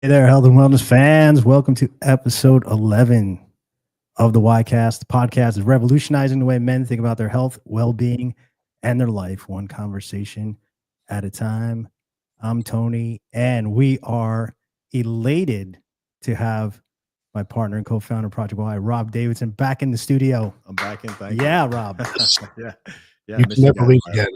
Hey there, health and wellness fans. Welcome to episode 11 of the 𝗬𝗂𝗧. The podcast is revolutionizing the way men think about their health, well-being, and their life, one conversation at a time. I'm Tony, and we are elated to have my partner and co-founder of Project 𝗬𝗂𝗧, Rob Davidson, back in the studio. I'm back in. Thank you. Yeah, Rob. yeah. You can never leave again.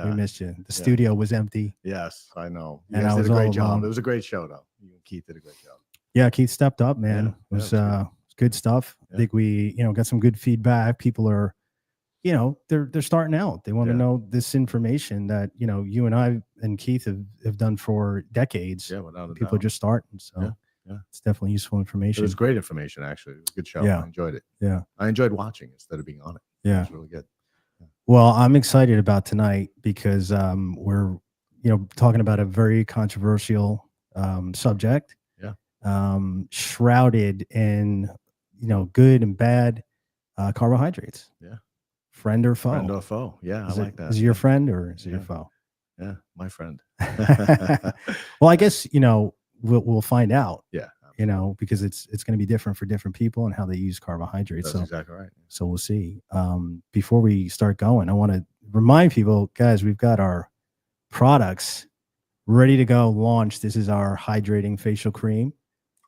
We missed you. The studio was empty. Yes, I know. You And guys I did was a great all job. alone. It was a great show, though. You and Keith did a great job. Yeah, Keith stepped up, man. Yeah, It was yeah, good stuff. Yeah. I think we, got some good feedback. People are, they're starting out. They want to know this information that, you and I and Keith have done for decades. Yeah, without a People are doubt. just starting. So it's definitely useful It information. was great information, actually. It was a good show. Yeah. I enjoyed it. Yeah. I enjoyed watching instead of being on it. Yeah. It was really good. Well, I'm excited about tonight because we're, talking about a very controversial subject. Yeah. Shrouded in, good and bad carbohydrates. Yeah. Friend or foe? Friend or foe. Yeah, I like that. Is it your friend or is it your foe? Yeah, my friend. Well, I guess, we'll find out. Yeah. Because it's going to be different for different people and how they use carbohydrates. That's exactly right. So we'll see. Before we start going, I want to remind people, guys, we've got our products ready to go, launched. This is our hydrating facial cream.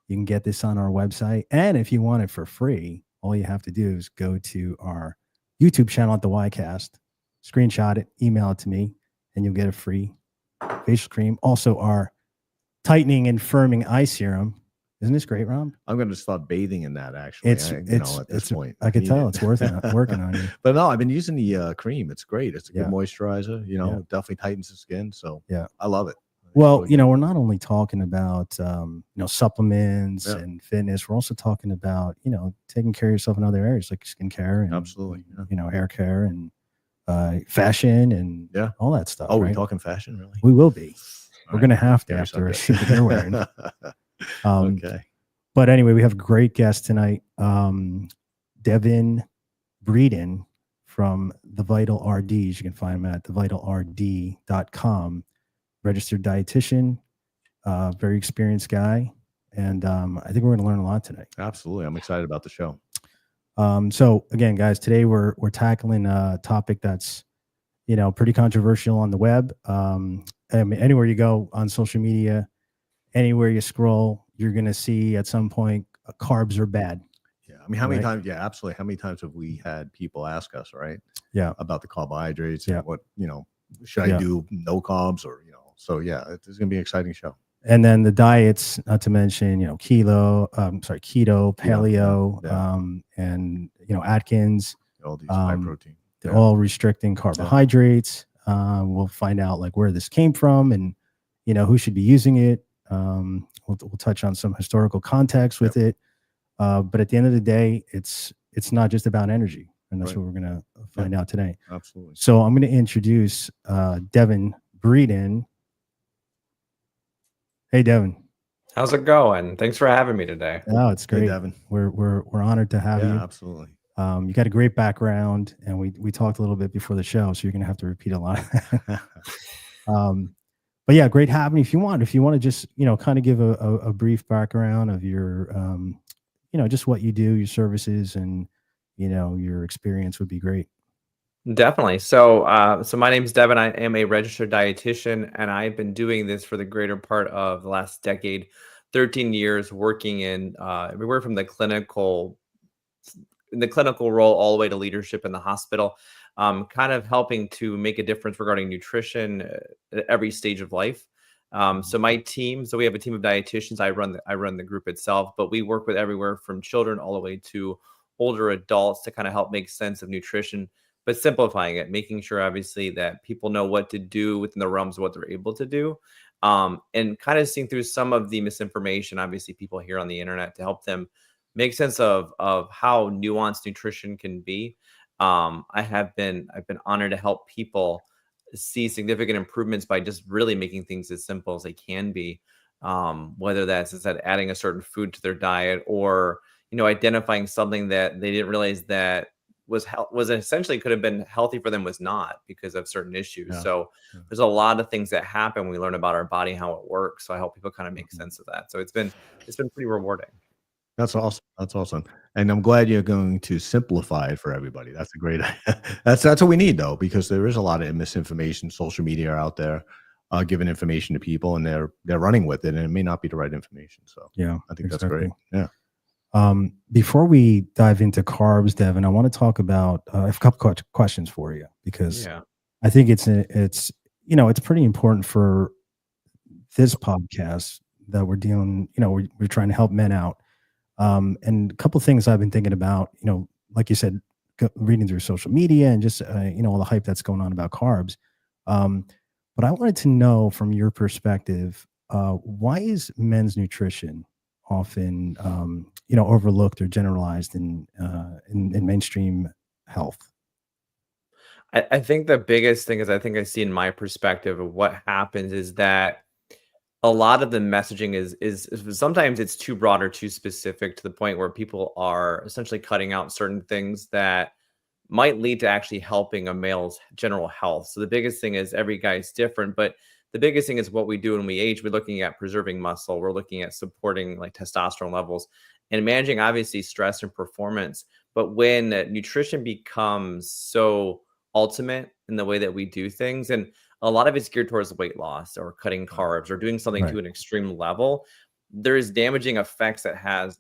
You can get this on our website. And if you want it for free, all you have to do is go to our YouTube channel at the 𝗬𝗂𝗧, screenshot it, email it to me, and you'll get a free facial cream. Also, our tightening and firming eye serum. Isn't this great, Rob? I'm going to start bathing in that, actually. At this point. I could tell it's working on you. But no, I've been using the cream. It's great. It's a good Yeah. moisturizer. Definitely tightens the skin. So yeah, I love it. Well, we're not only talking about supplements Yeah. and fitness. We're also talking about taking care of yourself in other areas like skincare and Absolutely. hair care and fashion and all that stuff. Oh, right? we're talking fashion, really? We will be. All We're gonna have to Give me after a some shoot that you're wearing. Okay. But anyway, we have a great guest tonight, Devin Breedon from the Vital RDs. You can find him at 𝗷𝗚𝗏𝗏.com. Registered dietitian, very experienced guy, and I think we're going to learn a lot today. Absolutely, I'm excited about the show. So again, guys, today we're tackling a topic that's pretty controversial on the web. I mean, anywhere you go on social media, anywhere you scroll, you're going to see at some point carbs are bad. Yeah, I mean, how many times? Yeah, absolutely. How many times have we had people ask us, right? Yeah, about the carbohydrates Yeah. and what should I do? No carbs or So yeah, it's going to be an exciting show. And then the diets, not to mention keto, paleo, and Atkins. All these high protein. They're all restricting carbohydrates. We'll find out like where this came from and who should be using it. We'll touch on some historical context with it. But at the end of the day, it's not just about energy, and that's what we're gonna find out today. Absolutely. So I'm gonna introduce Devin Breedon. Hey, Devin. How's it going? Thanks for having me today. Oh, it's great. Hey, Devin. We're honored to have you. Absolutely. You got a great background, and we talked a little bit before the show, so you're gonna have to repeat a lot. But yeah, great having you. If you want to just kind of give a brief background of your just what you do, your services, and your experience would be great. Definitely. So my name's Devin. I am a registered dietitian, and I've been doing this for the greater part of the last decade, 13 years, working in everywhere from the clinical role all the way to leadership in the hospital, kind of helping to make a difference regarding nutrition at every stage of life. So my team, we have a team of dietitians. I run the group itself, but we work with everywhere from children all the way to older adults to kind of help make sense of nutrition, but simplifying it, making sure obviously that people know what to do within the realms of what they're able to do, and kind of seeing through some of the misinformation, obviously people hear on the internet, to help them make sense of how nuanced nutrition can be. I've been honored to help people see significant improvements by just really making things as simple as they can be, whether that's instead adding a certain food to their diet or identifying something that they didn't realize that was essentially could have been healthy for them was not because of certain issues. Yeah. So Yeah. there's a lot of things that happen when we learn about our body, how it works. So I help people kind of make Mhm. sense of that. So it's been pretty rewarding. That's awesome. That's awesome. And I'm glad you're going to simplify it for everybody. That's a great that's what we need though, because there is a lot of misinformation. Social media are out there giving information to people, and they're running with it, and it may not be the right information. So Yeah, I think that's great. Yeah. Before we dive into carbs, Devin, I want to talk about a couple questions for you, because I think it's pretty important for this podcast that we're dealing. We're trying to help men out. And a couple of things I've been thinking about, like you said, reading through social media and just, all the hype that's going on about carbs. But I wanted to know from your perspective, why is men's nutrition often, overlooked or generalized in mainstream health? I think the biggest thing is, I think I see in my perspective of what happens is that a lot of the messaging is sometimes it's too broad or too specific to the point where people are essentially cutting out certain things that might lead to actually helping a male's general health. So the biggest thing is every guy's different, but the biggest thing is what we do when we age. We're looking at preserving muscle. We're looking at supporting like testosterone levels and managing obviously stress and performance. But when nutrition becomes so ultimate in the way that we do things, and a lot of it's geared towards weight loss or cutting carbs or doing something to an extreme level, there's damaging effects that has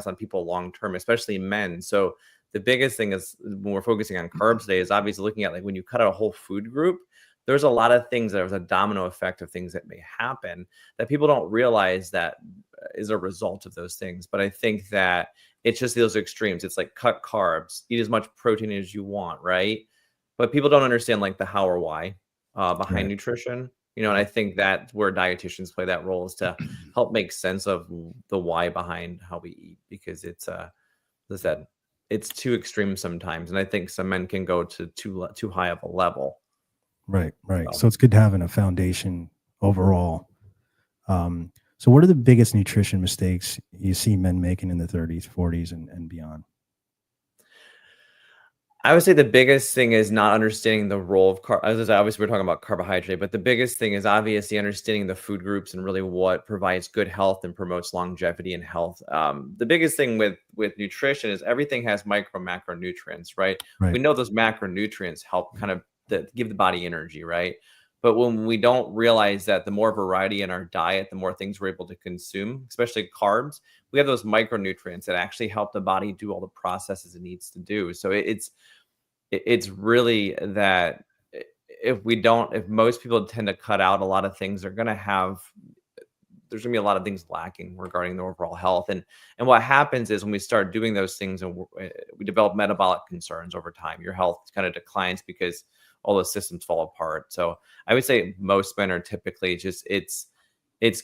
on people long term, especially men. So the biggest thing is when we're focusing on carbs today is obviously looking at like when you cut out a whole food group, there's a lot of things, there's a domino effect of things that may happen that people don't realize that is a result of those things. But I think that it's just those extremes. It's like cut carbs, eat as much protein as you want, right? But people don't understand like the how or why behind nutrition, and I think that's where dietitians play that role, is to help make sense of the why behind how we eat, because it's as I said, it's too extreme sometimes, and I think some men can go to too high of a level. Right. So it's good to having a foundation overall. So what are the biggest nutrition mistakes you see men making in the 30s, 40s, and beyond? I would say the biggest thing is not understanding the role of carbs. Obviously, we're talking about carbohydrate, but the biggest thing is obviously understanding the food groups and really what provides good health and promotes longevity and health. The biggest thing with nutrition is everything has micro macronutrients, right? We know those macronutrients help kind of give the body energy, right? But when we don't realize that the more variety in our diet, the more things we're able to consume, especially carbs, we have those micronutrients that actually help the body do all the processes it needs to do. So it's really that if most people tend to cut out a lot of things, there's going to be a lot of things lacking regarding their overall health. And what happens is when we start doing those things and we develop metabolic concerns over time, your health kind of declines because all those systems fall apart. So I would say most men are typically just, it's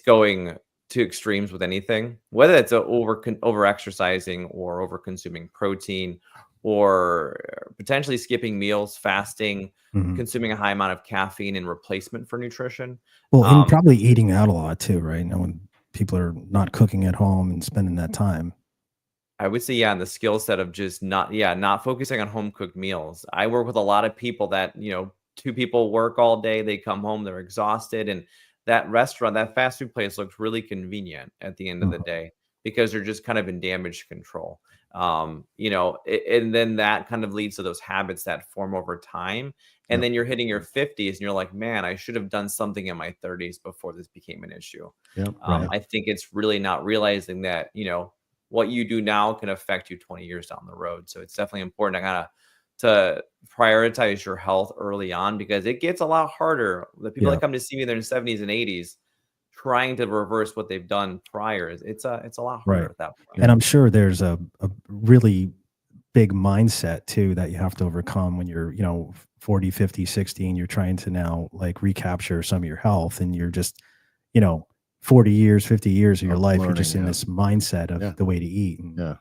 going to extremes with anything, whether it's over exercising or over consuming protein, or potentially skipping meals, fasting, consuming a high amount of caffeine in replacement for nutrition. Well, and probably eating out a lot too, right? When people are not cooking at home and spending that time. I would say, and the skill set of just not focusing on home cooked meals. I work with a lot of people that, two people work all day, they come home, they're exhausted, and that restaurant, that fast food place looks really convenient at the end of the day because they're just kind of in damage control. And then that kind of leads to those habits that form over time. And then you're hitting your 50s and you're like, man, I should have done something in my 30s before this became an issue. I think it's really not realizing that, what you do now can affect you 20 years down the road. So it's definitely important to prioritize your health early on, because it gets a lot harder. The people that come to see me, they're in 70s and 80s, trying to reverse what they've done prior. It's a lot harder at that point. And I'm sure there's a really big mindset too that you have to overcome when you're 40, 50, 60, and you're trying to now like recapture some of your health, and you're just 40 years, 50 years of your life, you're just in this mindset of the way to eat. And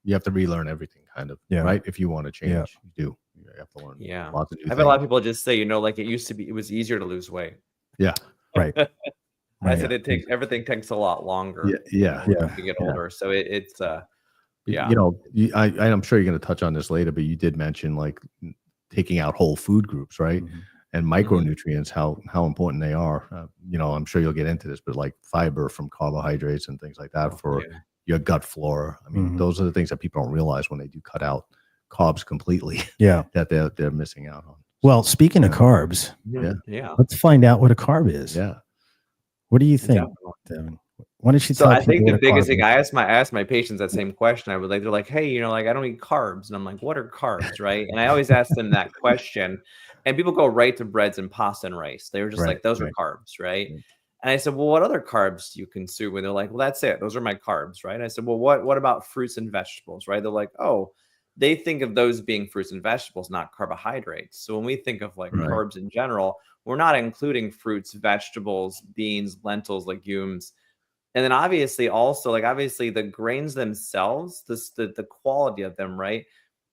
you have to relearn everything kind of, right? If you want to change, you do. You have to learn lots of new I've had a lot of people just say, like it used to be, it was easier to lose weight. Right. I said everything takes a lot longer. Yeah. When you get older. So Yeah. You know, I'm sure you're going to touch on this later, but you did mention like taking out whole food groups, right? And micronutrients, how important they are. You know, I'm sure you'll get into this, but like fiber from carbohydrates and things like that for your gut flora. I mean, those are the things that people don't realize when they do cut out carbs completely. Yeah, that they're missing out on. Well, speaking of carbs, let's find out what a carb is. Yeah. What do you think, Devin? Why don't you So tell I think people the biggest thing, I asked my patients that same question. I would like, they're like, hey, you know, like I don't eat carbs. And I'm like, what are carbs, right? And I always ask them that question. And people go right to breads and pasta and rice. They were just like, those are carbs, right? And I said, well, what other carbs do you consume? And they're like, well, that's it. Those are my carbs, right? And I said, well, what about fruits and vegetables, right? They're like, oh, they think of those being fruits and vegetables, not carbohydrates. So when we think of like carbs in general, we're not including fruits, vegetables, beans, lentils, legumes. And then obviously also like obviously the grains themselves, the quality of them, right?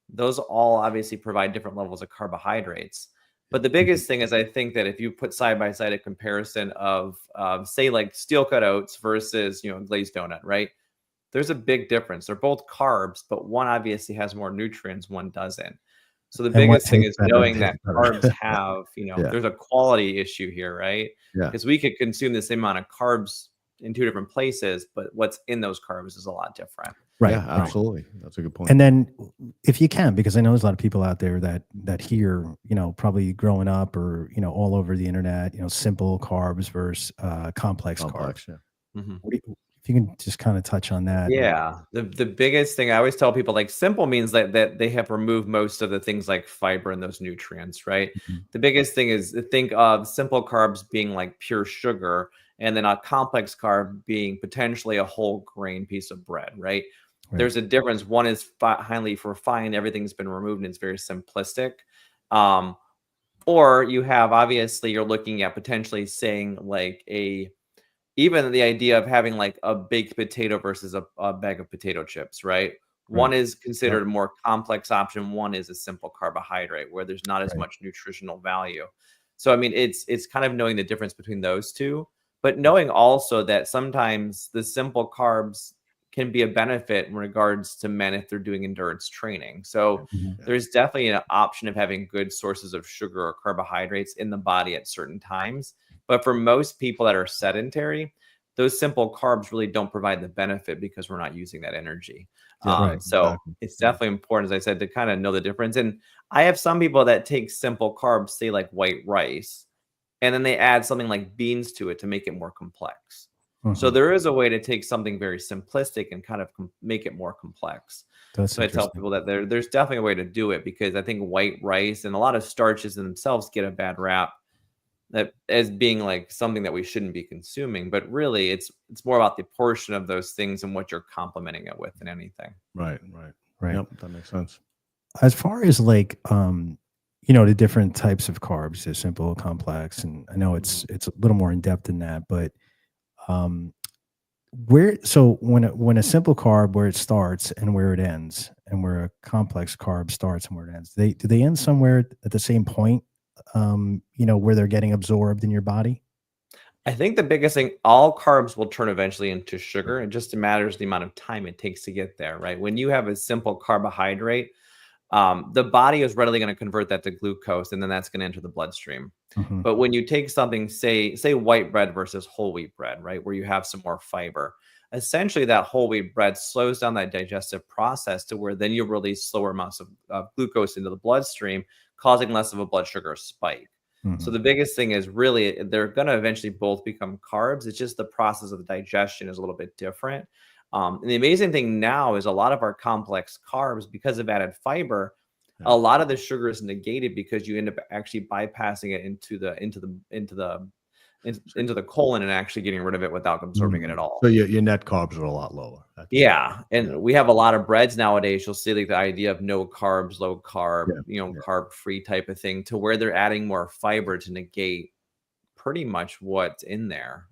Those all obviously provide different levels of carbohydrates. But the biggest thing is I think that if you put side by side a comparison of say like steel cut oats versus, you know, glazed donut, right? There's a big difference. They're both carbs, but one obviously has more nutrients, one doesn't. So the biggest thing is knowing that carbs have, you know, there's a quality issue here, right? Because we could consume the same amount of carbs in two different places, but what's in those carbs is a lot different. Right. Yeah, absolutely. That's a good point. And then if you can, because I know there's a lot of people out there that hear, you know, probably growing up or, you know, all over the internet, you know, simple carbs versus complex carbs. Yeah. If you can just kind of touch on that. Yeah. The biggest thing I always tell people, like simple means that they have removed most of the things like fiber and those nutrients, right? The biggest thing is think of simple carbs being like pure sugar, and then a complex carb being potentially a whole grain piece of bread, right? There's a difference. One is highly refined, everything's been removed, and it's very simplistic. Or you have, obviously, you're looking at potentially saying like even the idea of having like a baked potato versus a bag of potato chips, right? One is considered a more complex option. One is a simple carbohydrate where there's not as much nutritional value. So, I mean, it's kind of knowing the difference between those two, but knowing also that sometimes the simple carbs can be a benefit in regards to men if they're doing endurance training. So there's definitely an option of having good sources of sugar or carbohydrates in the body at certain times. But for most people that are sedentary, those simple carbs really don't provide the benefit because we're not using that energy. So it's definitely important, as I said, to kind of know the difference. And I have some people that take simple carbs, say like white rice, and then they add something like beans to it to make it more complex. So there is a way to take something very simplistic and kind of make it more complex. So I tell people that there's definitely a way to do it, because I think white rice and a lot of starches in themselves get a bad rap that as being like something that we shouldn't be consuming, but really it's more about the portion of those things and what you're complementing it with than anything. Right. Yep, that makes sense. As far as like you know, the different types of carbs, they're simple, complex, and I know it's a little more in depth than that, but when a simple carb, where it starts and where it ends, and where a complex carb starts and where it ends, do they end somewhere at the same point? You know, where they're getting absorbed in your body? I think the biggest thing, all carbs will turn eventually into sugar. It just matters the amount of time it takes to get there, right? When you have a simple carbohydrate, the body is readily going to convert that to glucose, and then that's going to enter the bloodstream. But when you take something, say white bread versus whole wheat bread, right, where you have some more fiber, essentially that whole wheat bread slows down that digestive process to where then you release slower amounts of glucose into the bloodstream, causing less of a blood sugar spike. So the biggest thing is really they're going to eventually both become carbs. It's just the process of the digestion is a little bit different. And the amazing thing now is a lot of our complex carbs, because of added fiber, a lot of the sugar is negated because you end up actually bypassing it into the colon and actually getting rid of it without absorbing it at all. So your net carbs are a lot lower. And we have a lot of breads nowadays. You'll see like the idea of no carbs, low carb, carb free type of thing, to where they're adding more fiber to negate pretty much what's in there.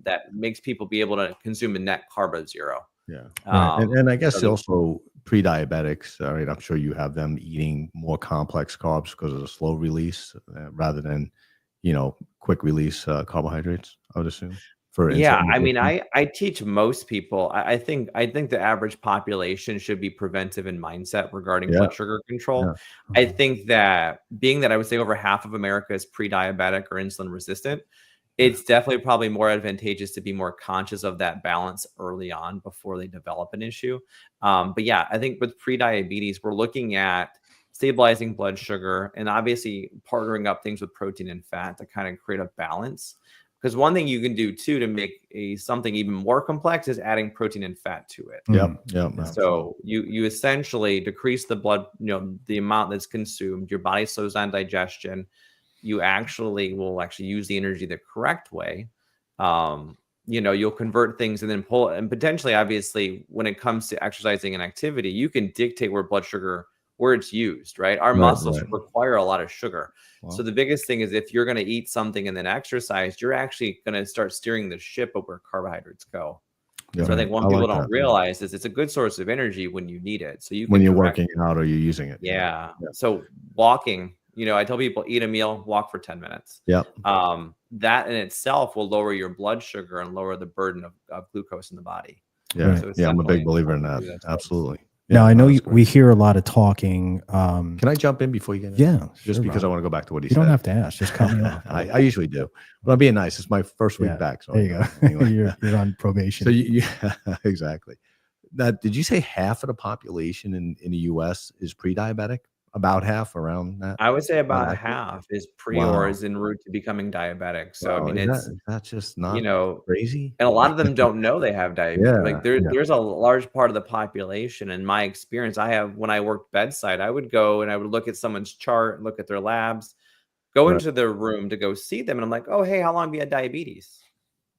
That makes people be able to consume a net carb of 0. And I guess also pre-diabetics, right? I'm sure you have them eating more complex carbs because of the slow release rather than, quick release carbohydrates, I would assume. for Yeah, insulin I mean, resistance? I teach most people. I think the average population should be preventive in mindset regarding Yeah, blood sugar control. yeah, I Mhm. think that being that I would say over half of America is pre-diabetic or insulin resistant, yeah, it's definitely probably more advantageous to be more conscious of that balance early on before they develop an issue. But yeah, I think with pre-diabetes, we're looking at stabilizing blood sugar and obviously partnering up things with protein and fat to kind of create a balance. Because one thing you can do too to make something even more complex is adding protein and fat to it. yep, Mm. yep, Yeah. absolutely. So you essentially decrease the blood, the amount that's consumed. Your body slows down digestion. You actually will actually use the energy the correct way. You'll convert things and then pull, and potentially, obviously, when it comes to exercising and activity, you can dictate where it's used, right? Our Right, muscles right. require a lot of sugar. So Wow. the biggest thing is if you're going to eat something and then exercise, you're actually going to start steering the ship of where carbohydrates go. Yeah, So I think I one people like don't that. realize is it's a good source of energy when you need it. So you When can you're direct. working out or you're using it. Yeah. Yeah. So walking, I tell people eat a meal, walk for 10 minutes. Yep. That in itself will lower your blood sugar and lower the burden of glucose in the body. Yeah. Right. So it's Yeah. I'm a big definitely believer in that. important to do those things. Absolutely. Now Yeah, I know that's we great. hear a lot of talking. Can I jump in before you get in? Yeah, Just sure, because I Rob. want to go back to what he You said. don't have to ask. Just cut me off. I usually do, but I'm being nice. It's my first week Yeah, back. So there you go. Anyway. You're on probation. So exactly. Now, did you say half of the population in the U.S. is pre-diabetic? About half, around that? I would say about accurate? half is pre or Wow. is en route to becoming diabetic. So I Wow. mean, Is that just not and crazy? a lot of them don't know they have diabetes. Yeah. Like Yeah. there's a large part of the population. In my experience, when I worked bedside, I would go and I would look at someone's chart, look at their labs, go Right. into their room to go see them, and I'm like, oh hey, how long have you had diabetes?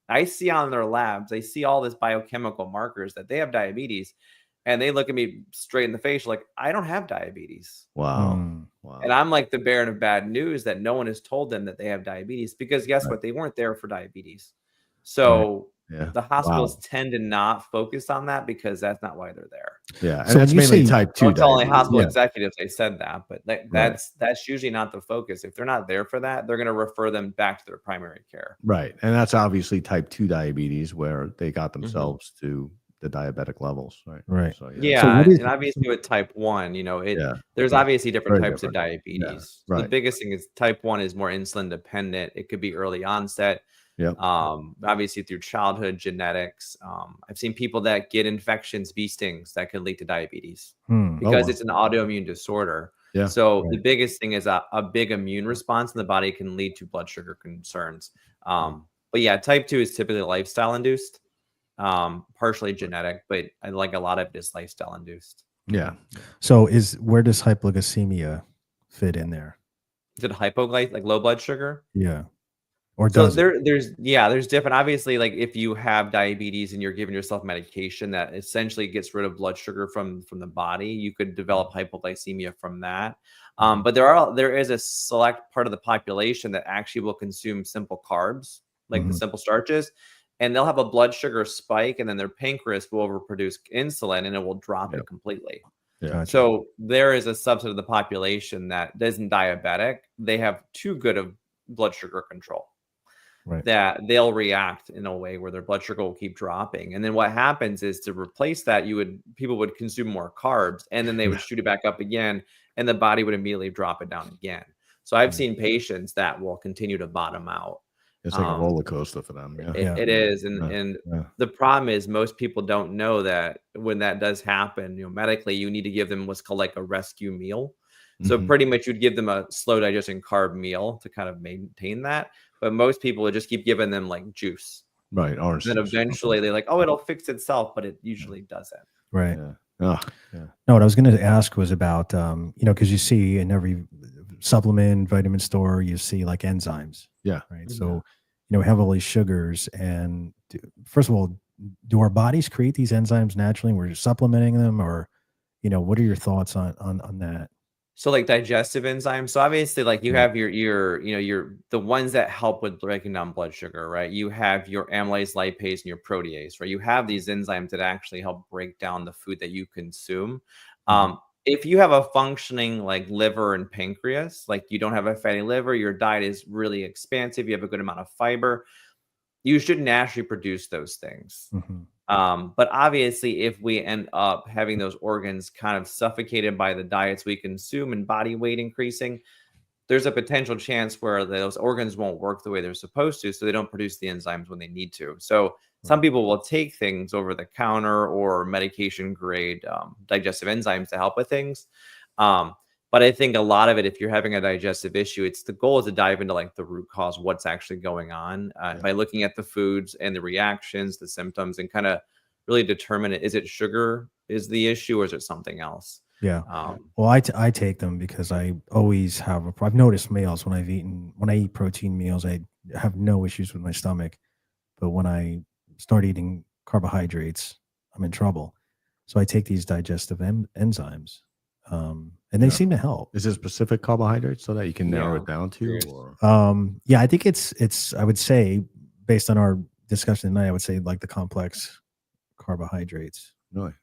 I see on their labs, I see all this biochemical markers that they have diabetes, and they look at me straight in the face like, I don't have diabetes. Wow. Mm. Wow. And I'm like the bearer of bad news that no one has told them that they have diabetes, because guess Right. what? They weren't there for diabetes. Right. So Yeah. the hospitals Wow. tend to not focus on that because that's not why they're there. Yeah. So And it's when you mainly say- type 2 Don't tell any diabetes. hospital Yeah. executives they said that, but that's usually not the focus. If they're not there for that, they're going to refer them back to their primary care. Right. And that's obviously type 2 diabetes where they got Mm-hmm. themselves to the diabetic levels. Right. Right. So, Yeah, So what is- and obviously with type 1, Yeah. there's Yeah. obviously different Very types of different. diabetes. Yeah, So the right. biggest thing is type 1 is more insulin dependent. It could be early onset. Yep. Obviously through childhood genetics. I've seen people that get infections, bee stings that can lead to diabetes Hmm. because wow. it's an autoimmune disorder. Yeah. So Right. the biggest thing is a big immune response in the body can lead to blood sugar concerns. But yeah, type 2 is typically lifestyle induced, partially genetic, but like a lot of it is lifestyle induced. Yeah. So where does hypoglycemia fit in there? Is it hypoglycemia, like low blood sugar? Yeah. Or So does it? there's different. Obviously, like if you have diabetes and you're giving yourself medication that essentially gets rid of blood sugar from the body, you could develop hypoglycemia from that. But there is a select part of the population that actually will consume simple carbs, like the Mhm. simple starches, and they'll have a blood sugar spike, and then their pancreas will overproduce insulin, and it will drop Yep. it completely. Yeah. Gotcha. So there is a subset of the population that isn't diabetic. They have too good of blood sugar control. Right. That they'll react in a way where their blood sugar will keep dropping. And then what happens is to replace that, people would consume more carbs, and then they would shoot it back up again, and the body would immediately drop it down again. So I've seen patients that will continue to bottom out. It's like a roller coaster for them. Yeah. Yeah. It is. Yeah. And Yeah. the problem is most people don't know that when that does happen, medically, you need to give them what's called like a rescue meal. So Mhm. pretty much you'd give them a slow digesting carb meal to kind of maintain that. But most people would just keep giving them like juice. Right. Orange Then juice. eventually they're like, oh, it'll fix itself, but it usually doesn't. Right. Yeah. Oh, yeah. No, what I was going to ask was about, because you see in every supplement, vitamin store, you see like enzymes. Yeah. Right. So, we have all these sugars. And first of all, do our bodies create these enzymes naturally? We're supplementing them, or, what are your thoughts on that? So like digestive enzymes. So obviously like you have your the ones that help with breaking down blood sugar, right? You have your amylase, lipase, and your protease, right? You have these enzymes that actually help break down the food that you consume. If you have a functioning like liver and pancreas, like you don't have a fatty liver, your diet is really expansive, you have a good amount of fiber, you should naturally produce those things. But obviously, if we end up having those organs kind of suffocated by the diets we consume and body weight increasing, there's a potential chance where those organs won't work the way they're supposed to, so they don't produce the enzymes when they need to. So some people will take things over the counter or medication grade digestive enzymes to help with things. But I think a lot of it, if you're having a digestive issue, it's the goal is to dive into like the root cause, what's actually going on by looking at the foods and the reactions, the symptoms, and kind of really determine it. Is it sugar is the issue, or is it something else? Yeah. Well, I take them because I always have I've noticed males when I eat protein meals, I have no issues with my stomach. But when I start eating carbohydrates, I'm in trouble. So I take these digestive enzymes, and they seem to help. Is it specific carbohydrates so that you can narrow it down to? Or? Yeah, I think it's. I would say based on our discussion tonight, I would say like the complex carbohydrates. Really?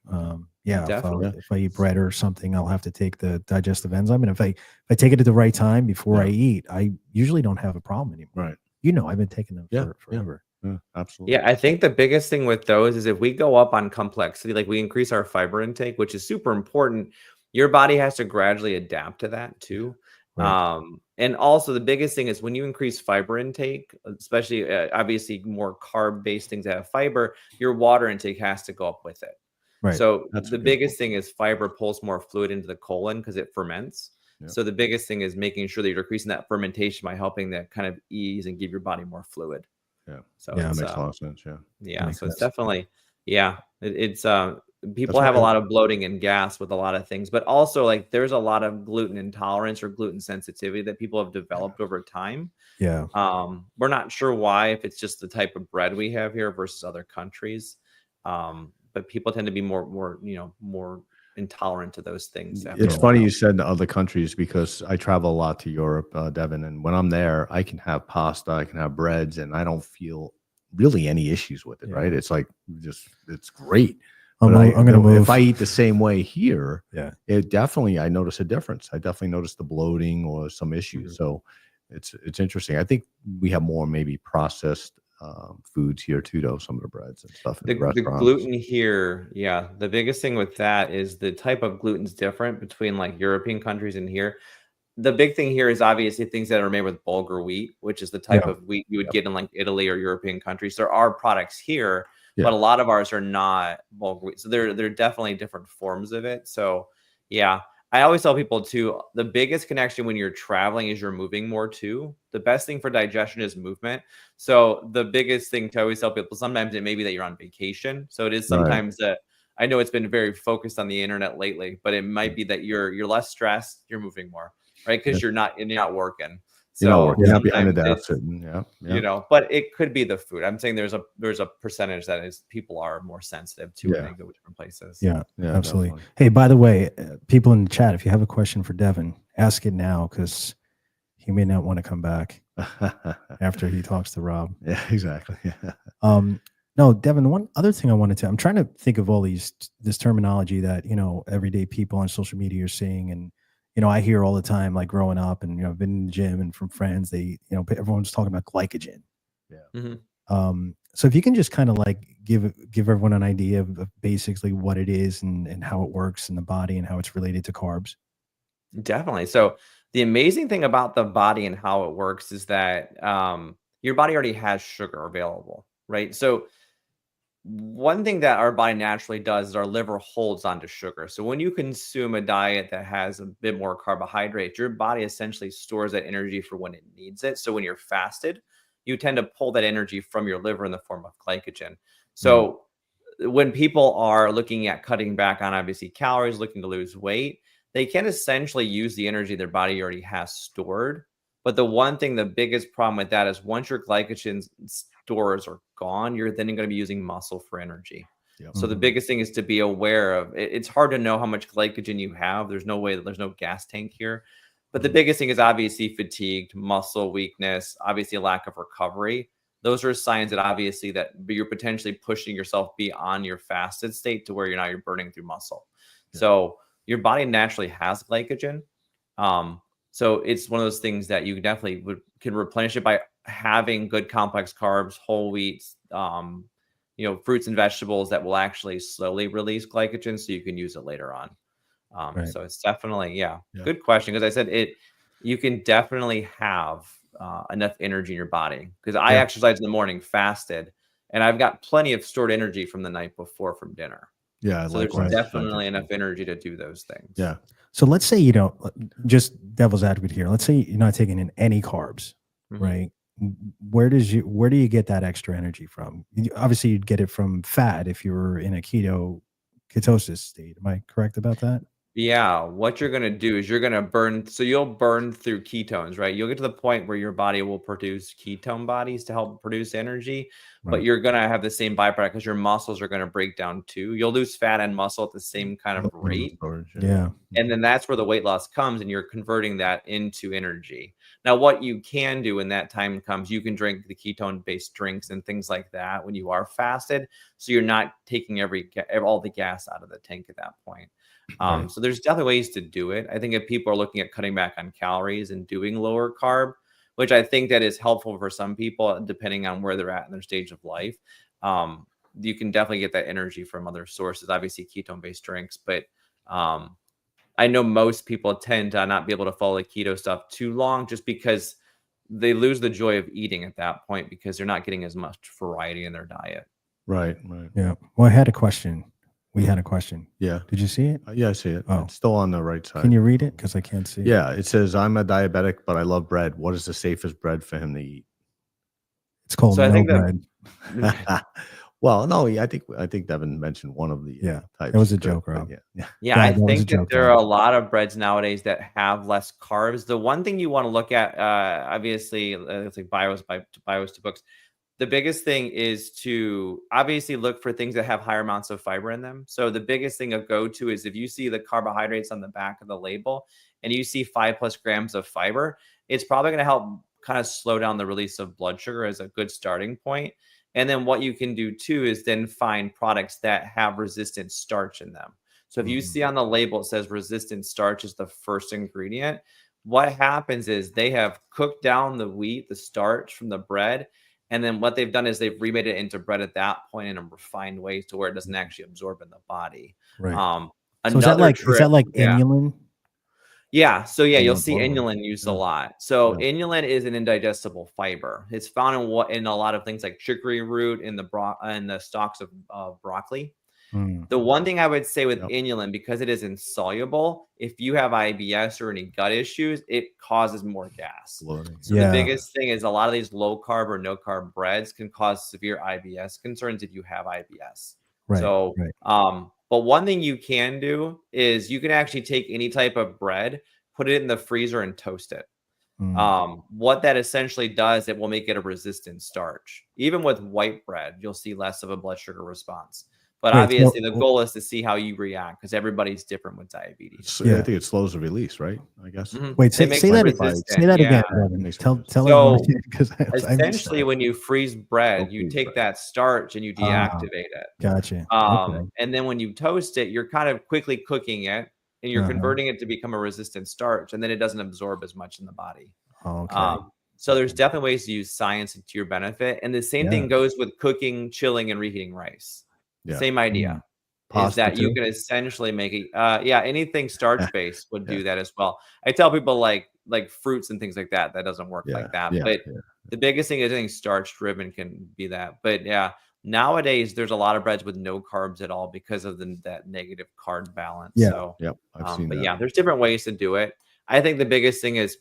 Yeah, if I eat bread or something, I'll have to take the digestive enzyme. And if I take it at the right time before I eat, I usually don't have a problem anymore. Right. You know, I've been taking them for forever. Yeah, absolutely. Yeah, I think the biggest thing with those is if we go up on complexity, like we increase our fiber intake, which is super important, your body has to gradually adapt to that too. Right. And also the biggest thing is when you increase fiber intake, especially obviously more carb-based things that have fiber, your water intake has to go up with it. Right. So the biggest thing is fiber pulls more fluid into the colon because it ferments. Yep. So the biggest thing is making sure that you're decreasing that fermentation by helping that kind of ease and give your body more fluid. Yeah. So that makes a lot of sense. Yeah. Yeah. So it's definitely, it's people have a lot of bloating and gas with a lot of things, but also like there's a lot of gluten intolerance or gluten sensitivity that people have developed over time. Yeah. We're not sure why, if it's just the type of bread we have here versus other countries. But people tend to be more intolerant to those things. It's funny you said other countries because I travel a lot to Europe, Devin, and when I'm there, I can have pasta, I can have breads, and I don't feel really any issues with it. Right? It's like it's great. I'm gonna move. If I eat the same way here, it definitely I notice a difference. I definitely notice the bloating or some issues. So it's interesting. I think we have more maybe processed foods here too, though, some of the breads and stuff. The gluten here, the biggest thing with that is the type of gluten's different between like European countries and here. The big thing here is obviously things that are made with bulgur wheat, which is the type of wheat you would get in like Italy or European countries. There are products here, but a lot of ours are not bulgur wheat. So they're definitely different forms of it. So I always tell people too, the biggest connection when you're traveling is you're moving more too. The best thing for digestion is movement. So the biggest thing to always tell people, sometimes it may be that you're on vacation. So it is sometimes that I know it's been very focused on the internet lately, but it might be that you're less stressed, you're moving more, right? Because you're not working. So you're not behind the desk. You know, but it could be the food. I'm saying there's a percentage that is people are more sensitive to when they go to different places. Yeah, absolutely. Definitely. Hey, by the way, people in the chat, if you have a question for Devin, ask it now because he may not want to come back after he talks to Rob. Yeah, exactly. No, Devin, one other thing I wanted to, I'm trying to think of all this terminology that, everyday people on social media are saying, and I hear all the time, like growing up, and I've been in the gym and from friends, they, everyone's talking about glycogen. So if you can just kind of like give everyone an idea of basically what it is and how it works in the body and how it's related to carbs. Definitely. So the amazing thing about the body and how it works is that your body already has sugar available, right? So one thing that our body naturally does is our liver holds onto sugar. So when you consume a diet that has a bit more carbohydrates, your body essentially stores that energy for when it needs it. So when you're fasted, you tend to pull that energy from your liver in the form of glycogen. So when people are looking at cutting back on obviously calories, looking to lose weight, they can essentially use the energy their body already has stored. But the biggest problem with that is once your glycogen stores are gone, you're then going to be using muscle for energy. So the biggest thing is to be aware of it. It's hard to know how much glycogen you have. There's no gas tank here. But the biggest thing is obviously fatigued, muscle weakness, obviously a lack of recovery. Those are signs that obviously that you're potentially pushing yourself beyond your fasted state to where you're burning through muscle. So your body naturally has glycogen. So it's one of those things that you definitely can replenish it by having good complex carbs, whole wheats, you know, fruits and vegetables that will actually slowly release glycogen so you can use it later on. Right. So it's definitely, good question. Because I said you can definitely have enough energy in your body. Because I exercise in the morning, fasted, and I've got plenty of stored energy from the night before from dinner. Yeah. So there's definitely enough energy to do those things. Yeah. So let's say you don't, just devil's advocate here. Let's say you're not taking in any carbs, right? Where do you get that extra energy from? Obviously, you'd get it from fat if you were in a ketosis state. Am I correct about that? Yeah, what you're going to do is you're going to burn. So you'll burn through ketones, right? You'll get to the point where your body will produce ketone bodies to help produce energy, but you're going to have the same byproduct because your muscles are going to break down too. You'll lose fat and muscle at the same kind of rate. Yeah. And then that's where the weight loss comes, and you're converting that into energy. Now, what you can do when that time comes, you can drink the ketone-based drinks and things like that when you are fasted. So you're not taking all the gas out of the tank at that point. So there's definitely ways to do it. I think if people are looking at cutting back on calories and doing lower carb, which I think that is helpful for some people, depending on where they're at in their stage of life, you can definitely get that energy from other sources, obviously ketone-based drinks. But I know most people tend to not be able to follow the keto stuff too long just because they lose the joy of eating at that point because they're not getting as much variety in their diet. Right. Yeah. Well, I had a question. We had a question. Yeah. Did you see it? Yeah, I see it. Oh. It's still on the right side. Can you read it? Because I can't see it. Yeah, it says, I'm a diabetic, but I love bread. What is the safest bread for him to eat? It's called no bread. Well, no, I think Devin mentioned one of the types. It was a joke, Rob. Yeah, I think that there are a lot of breads nowadays that have less carbs. The one thing you want to look at, obviously, it's like bios to books. The biggest thing is to obviously look for things that have higher amounts of fiber in them. So the biggest thing to go to is if you see the carbohydrates on the back of the label and you see 5+ grams of fiber, it's probably going to help kind of slow down the release of blood sugar as a good starting point. And then what you can do too is then find products that have resistant starch in them. So if you see on the label, it says resistant starch is the first ingredient. What happens is they have cooked down the wheat, the starch from the bread. And then what they've done is they've remade it into bread at that point in a refined way to where it doesn't actually absorb in the body. Right. So is that like inulin? Yeah. So yeah, you'll see inulin used a lot. So inulin is an indigestible fiber. It's found in a lot of things like chicory root in the stalks of broccoli. The one thing I would say with inulin, because it is insoluble, if you have IBS or any gut issues, it causes more gas. So the biggest thing is a lot of these low carb or no carb breads can cause severe IBS concerns if you have IBS. But one thing you can do is you can actually take any type of bread, put it in the freezer and toast it. What that essentially does, it will make it a resistant starch. Even with white bread, you'll see less of a blood sugar response. But obviously, the goal is to see how you react because everybody's different with diabetes. I think it slows the release, right? I guess. Wait, say that again, Devin. Tell everyone, because essentially, when you freeze bread, you take that starch and you deactivate it. Gotcha. And then when you toast it, you're kind of quickly cooking it and you're converting it to become a resistant starch, and then it doesn't absorb as much in the body. So there's definitely ways to use science to your benefit. And the same thing goes with cooking, chilling, and reheating rice. Same idea is that you can essentially make it. Anything starch based would do that as well. I tell people like fruits and things like that. That doesn't work like that. But the biggest thing is anything starch driven can be that. But nowadays there's a lot of breads with no carbs at all because of that negative carb balance. I've seen that. But there's different ways to do it. I think the biggest thing is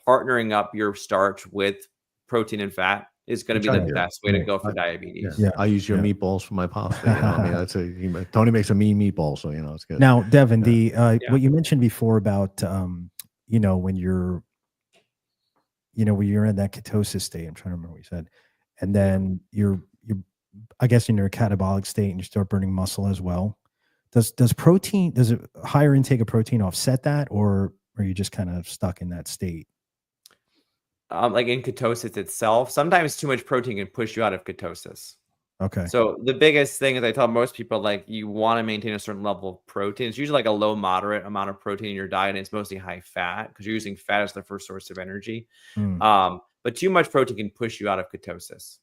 partnering up your starch with protein and fat is going to be the best way to go for diabetes. I use your meatballs for my pasta. You know, Tony makes a mean meatball, so it's good. Now, Devin, what you mentioned before about when you're in that ketosis state, I'm trying to remember what you said, and then you're I guess in your catabolic state and you start burning muscle as well. Does a higher intake of protein offset that, or are you just kind of stuck in that state? Like in ketosis itself, sometimes too much protein can push you out of ketosis. Okay. So the biggest thing is I tell most people, like, you want to maintain a certain level of protein. It's usually like a low, moderate amount of protein in your diet. And it's mostly high fat because you're using fat as the first source of energy. but too much protein can push you out of ketosis.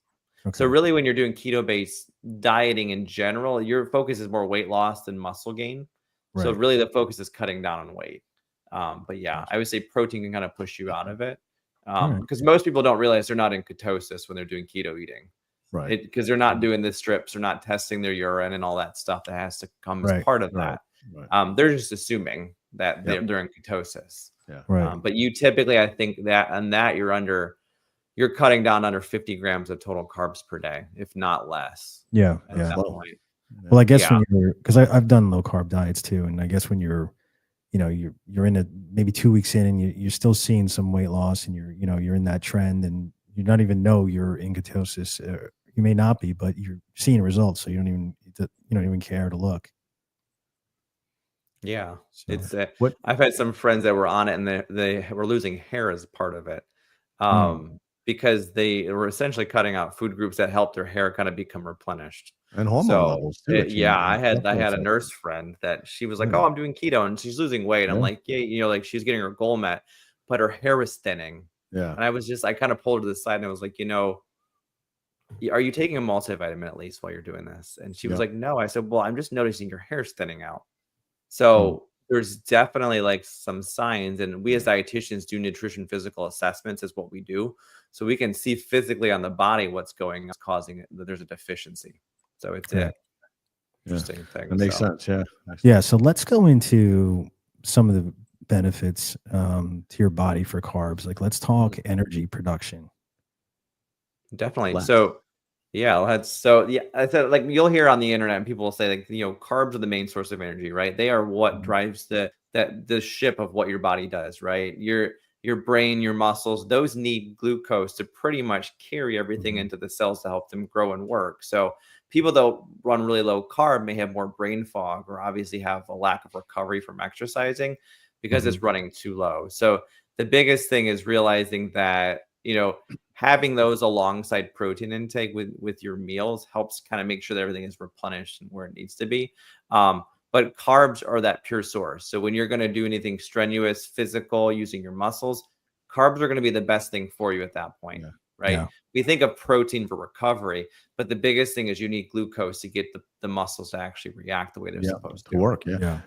Okay. So really, when you're doing keto-based dieting in general, your focus is more weight loss than muscle gain. Right. So really, the focus is cutting down on weight. But yeah, I would say protein can kind of push you out of it, because most people don't realize they're not in ketosis when they're doing keto eating, Right? Because they're not doing the strips, they're not testing their urine and all that stuff that has to come as part of that. Right. They're just assuming that they're in ketosis. Yeah. Right. But you typically, I think that on that you're cutting down under 50 grams of total carbs per day, if not less. Yeah. At Yeah. that point. Well, I guess when you're, because I've done low carb diets too, and I guess when you're, you're in maybe 2 weeks in, and you're still seeing some weight loss, and you're in that trend, and you don't even know you're in ketosis. You may not be, but you're seeing results, so you don't even care to look. Yeah, So, it's I've had some friends that were on it, and they were losing hair as part of it, because they were essentially cutting out food groups that helped their hair kind of become replenished. And hormone levels too. I had a nurse friend that she was like, "Oh, I'm doing keto and she's losing weight." I'm like, "Yeah, like she's getting her goal met, but her hair was thinning." Yeah. And I kind of pulled her to the side and I was like, "Are you taking a multivitamin at least while you're doing this?" And she was like, "No." I said, "Well, I'm just noticing your hair's thinning out." So there's definitely like some signs, and we as dietitians do nutrition physical assessments is what we do. So we can see physically on the body what's causing it, that there's a deficiency. So it's an interesting thing. That makes sense. Yeah. Yeah. So let's go into some of the benefits to your body for carbs. Like, let's talk energy production. Definitely. Less. So I said, like, you'll hear on the internet and people will say, like, carbs are the main source of energy, right? They are what drives the ship of what your body does, right? Your brain, your muscles, those need glucose to pretty much carry everything into the cells to help them grow and work. So people that run really low carb may have more brain fog, or obviously have a lack of recovery from exercising because it's running too low. So the biggest thing is realizing that, having those alongside protein intake with your meals helps kind of make sure that everything is replenished and where it needs to be. But carbs are that pure source. So when you're going to do anything strenuous, physical, using your muscles, carbs are going to be the best thing for you at that point, right? Yeah. We think of protein for recovery, but the biggest thing is you need glucose to get the muscles to actually react the way they're supposed to work. Yeah.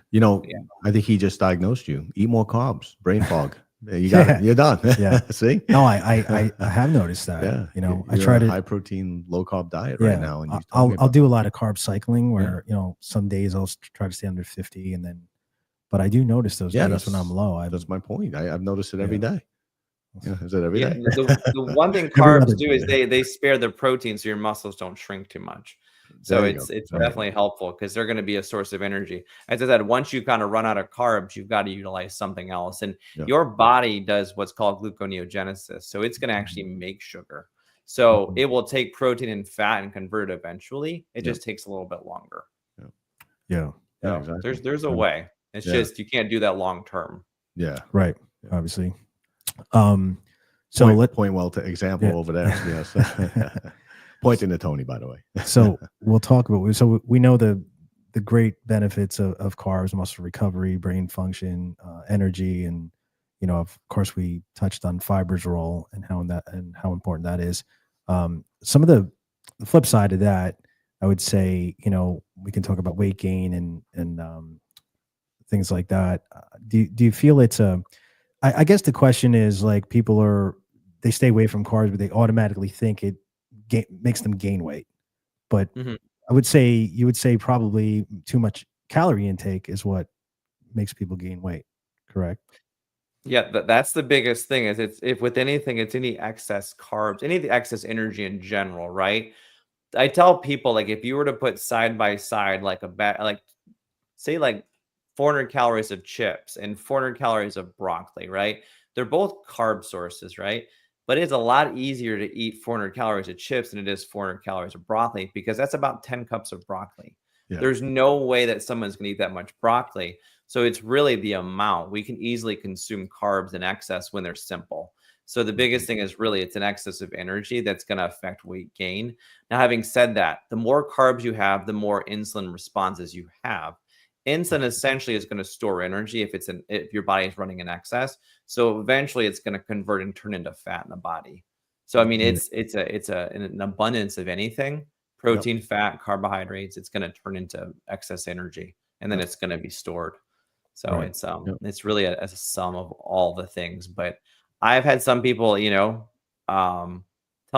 I think he just diagnosed you. Eat more carbs, brain fog. You got it. You're done. Yeah. See? No, I have noticed that. Yeah. I try to high protein, low carb diet right now. And I'll do a lot of carb cycling where, some days I'll try to stay under 50, but I do notice those days when I'm low. That's my point. I've noticed it every day. Is it every day? The one thing carbs do is they spare the protein so your muscles don't shrink too much. So it's definitely helpful because they're going to be a source of energy. As I said, once you kind of run out of carbs, you've got to utilize something else. And your body does what's called gluconeogenesis. So it's going to actually make sugar. So it will take protein and fat and convert it eventually. It just takes a little bit longer. Yeah. Exactly. There's a way. It's just you can't do that long term. Yeah. Right. Obviously. So point well to example over there. Yes. Pointing to Tony, by the way. So we'll talk about. So we know the great benefits of carbs: muscle recovery, brain function, energy, and of course, we touched on fiber's role and how important that is. Some of the flip side of that, I would say, we can talk about weight gain and things like that. Do you feel it's I guess the question is, like, they stay away from carbs, but they automatically think it makes them gain weight. But I would say, you would say probably too much calorie intake is what makes people gain weight, correct? Yeah, that's the biggest thing is if with anything, it's any excess carbs, any of the excess energy in general, right? I tell people, like, if you were to put side by side, like say like 400 calories of chips and 400 calories of broccoli, right? They're both carb sources, right? But it's a lot easier to eat 400 calories of chips than it is 400 calories of broccoli, because that's about 10 cups of broccoli. Yeah. There's no way that someone's going to eat that much broccoli. So it's really the amount. We can easily consume carbs in excess when they're simple. So the biggest thing is really it's an excess of energy that's going to affect weight gain. Now, having said that, the more carbs you have, the more insulin responses you have. Insulin essentially is going to store energy if your body is running in excess. So eventually it's going to convert and turn into fat in the body. So I mean, it's an abundance of anything, protein, fat, carbohydrates. It's going to turn into excess energy, and then it's going to be stored. So it's really a sum of all the things. But I've had some people, tell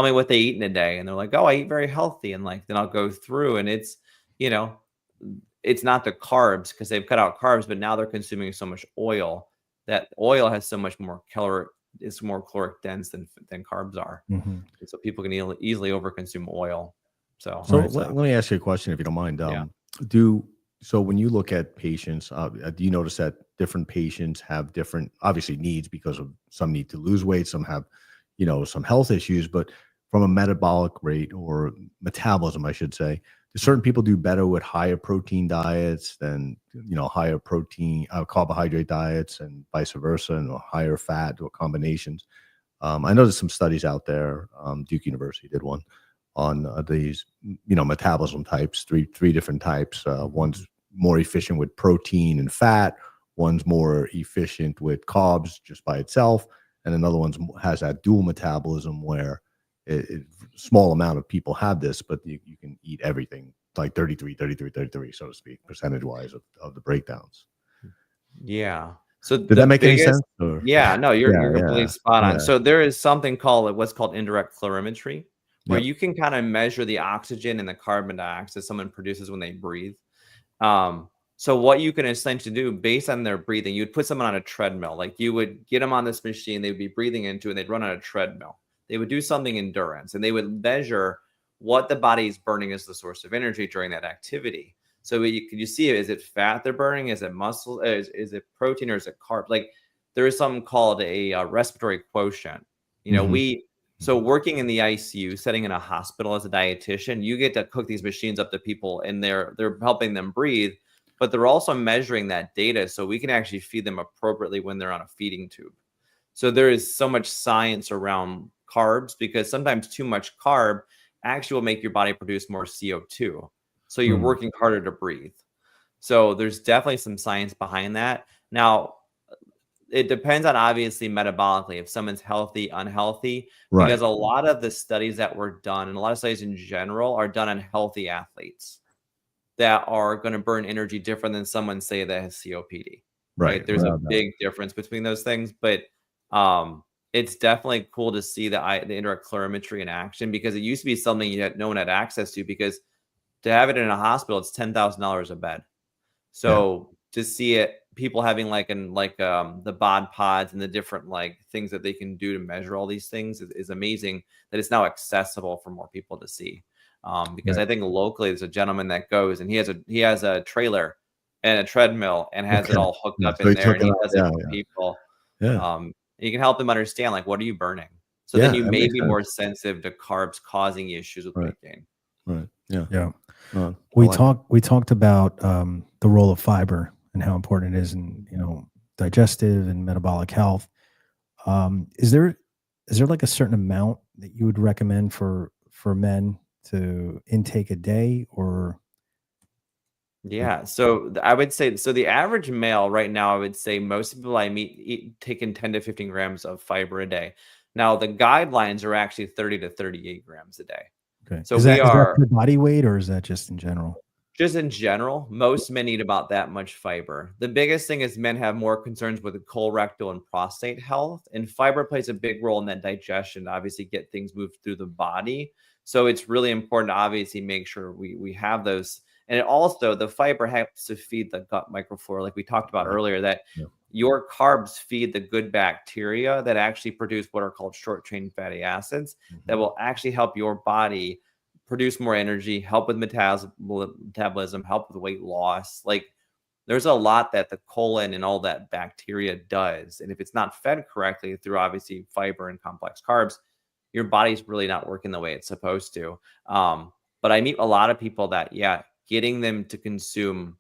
me what they eat in a day, and they're like, "Oh, I eat very healthy," and like then I'll go through, and it's it's not the carbs because they've cut out carbs, but now they're consuming so much oil that oil has so much more it's more caloric dense than carbs are. And so people can easily overconsume oil. So let me ask you a question if you don't mind. So when you look at patients, do you notice that different patients have different obviously needs because of some need to lose weight, some have some health issues, but from a metabolic rate or metabolism, I should say, do certain people do better with higher protein diets than higher protein carbohydrate diets, and vice versa, and higher fat or combinations? I know there's some studies out there. Duke University did one on these metabolism types, three different types. One's more efficient with protein and fat, one's more efficient with carbs just by itself, and another one has that dual metabolism where small amount of people have this, but you can eat everything, like 33, so to speak, percentage wise of the breakdowns. Yeah. So did that make any sense? Or? Yeah, no, you're completely spot on. So there is something called what's called indirect calorimetry, where you can kind of measure the oxygen and the carbon dioxide someone produces when they breathe. So what you can essentially do based on their breathing, you'd put someone on a treadmill, like you would get them on this machine, they would be breathing into, and they'd run on a treadmill. They would do something endurance, and they would measure what the body is burning as the source of energy during that activity. So you see it? Is it fat they're burning? Is it muscle? Is it protein, or is it carb? Like there is something called a respiratory quotient. So working in the ICU, setting in a hospital as a dietitian, you get to cook these machines up to people, and they're helping them breathe, but they're also measuring that data so we can actually feed them appropriately when they're on a feeding tube. So there is so much science around carbs, because sometimes too much carb actually will make your body produce more CO2. So you're working harder to breathe. So there's definitely some science behind that. Now, it depends on obviously metabolically if someone's healthy, unhealthy, because a lot of the studies that were done, and a lot of studies in general, are done on healthy athletes that are going to burn energy different than someone, say, that has COPD. Right? There's a big difference between those things, but it's definitely cool to see the indirect calorimetry in action, because it used to be something no one had access to, because to have it in a hospital, it's $10,000 a bed. So to see it, people having the bod pods and the different things that they can do to measure all these things is amazing, that it's now accessible for more people to see. Because I think locally there's a gentleman that goes, and he has a trailer and a treadmill and has it all hooked up in there, and he does it for people. You can help them understand, what are you burning? So then you may be more sensitive to carbs causing issues with weight gain. Right. Yeah. Yeah. We talked about the role of fiber and how important it is in digestive and metabolic health. Is there a certain amount that you would recommend for men to intake a day, or? Yeah, so I would say, the average male right now, I would say most people I meet taking 10 to 15 grams of fiber a day. Now the guidelines are actually 30 to 38 grams a day. Okay. So is that per body weight, or is that just in general? Just in general, most men eat about that much fiber. The biggest thing is men have more concerns with colorectal and prostate health, and fiber plays a big role in that digestion to obviously get things moved through the body. So it's really important to obviously make sure we have those. And also the fiber helps to feed the gut microflora, like we talked about earlier, that your carbs feed the good bacteria that actually produce what are called short-chain fatty acids that will actually help your body produce more energy, help with metabolism, help with weight loss. There's a lot that the colon and all that bacteria does. And if it's not fed correctly through obviously fiber and complex carbs, your body's really not working the way it's supposed to. But I meet a lot of people that, getting them to consume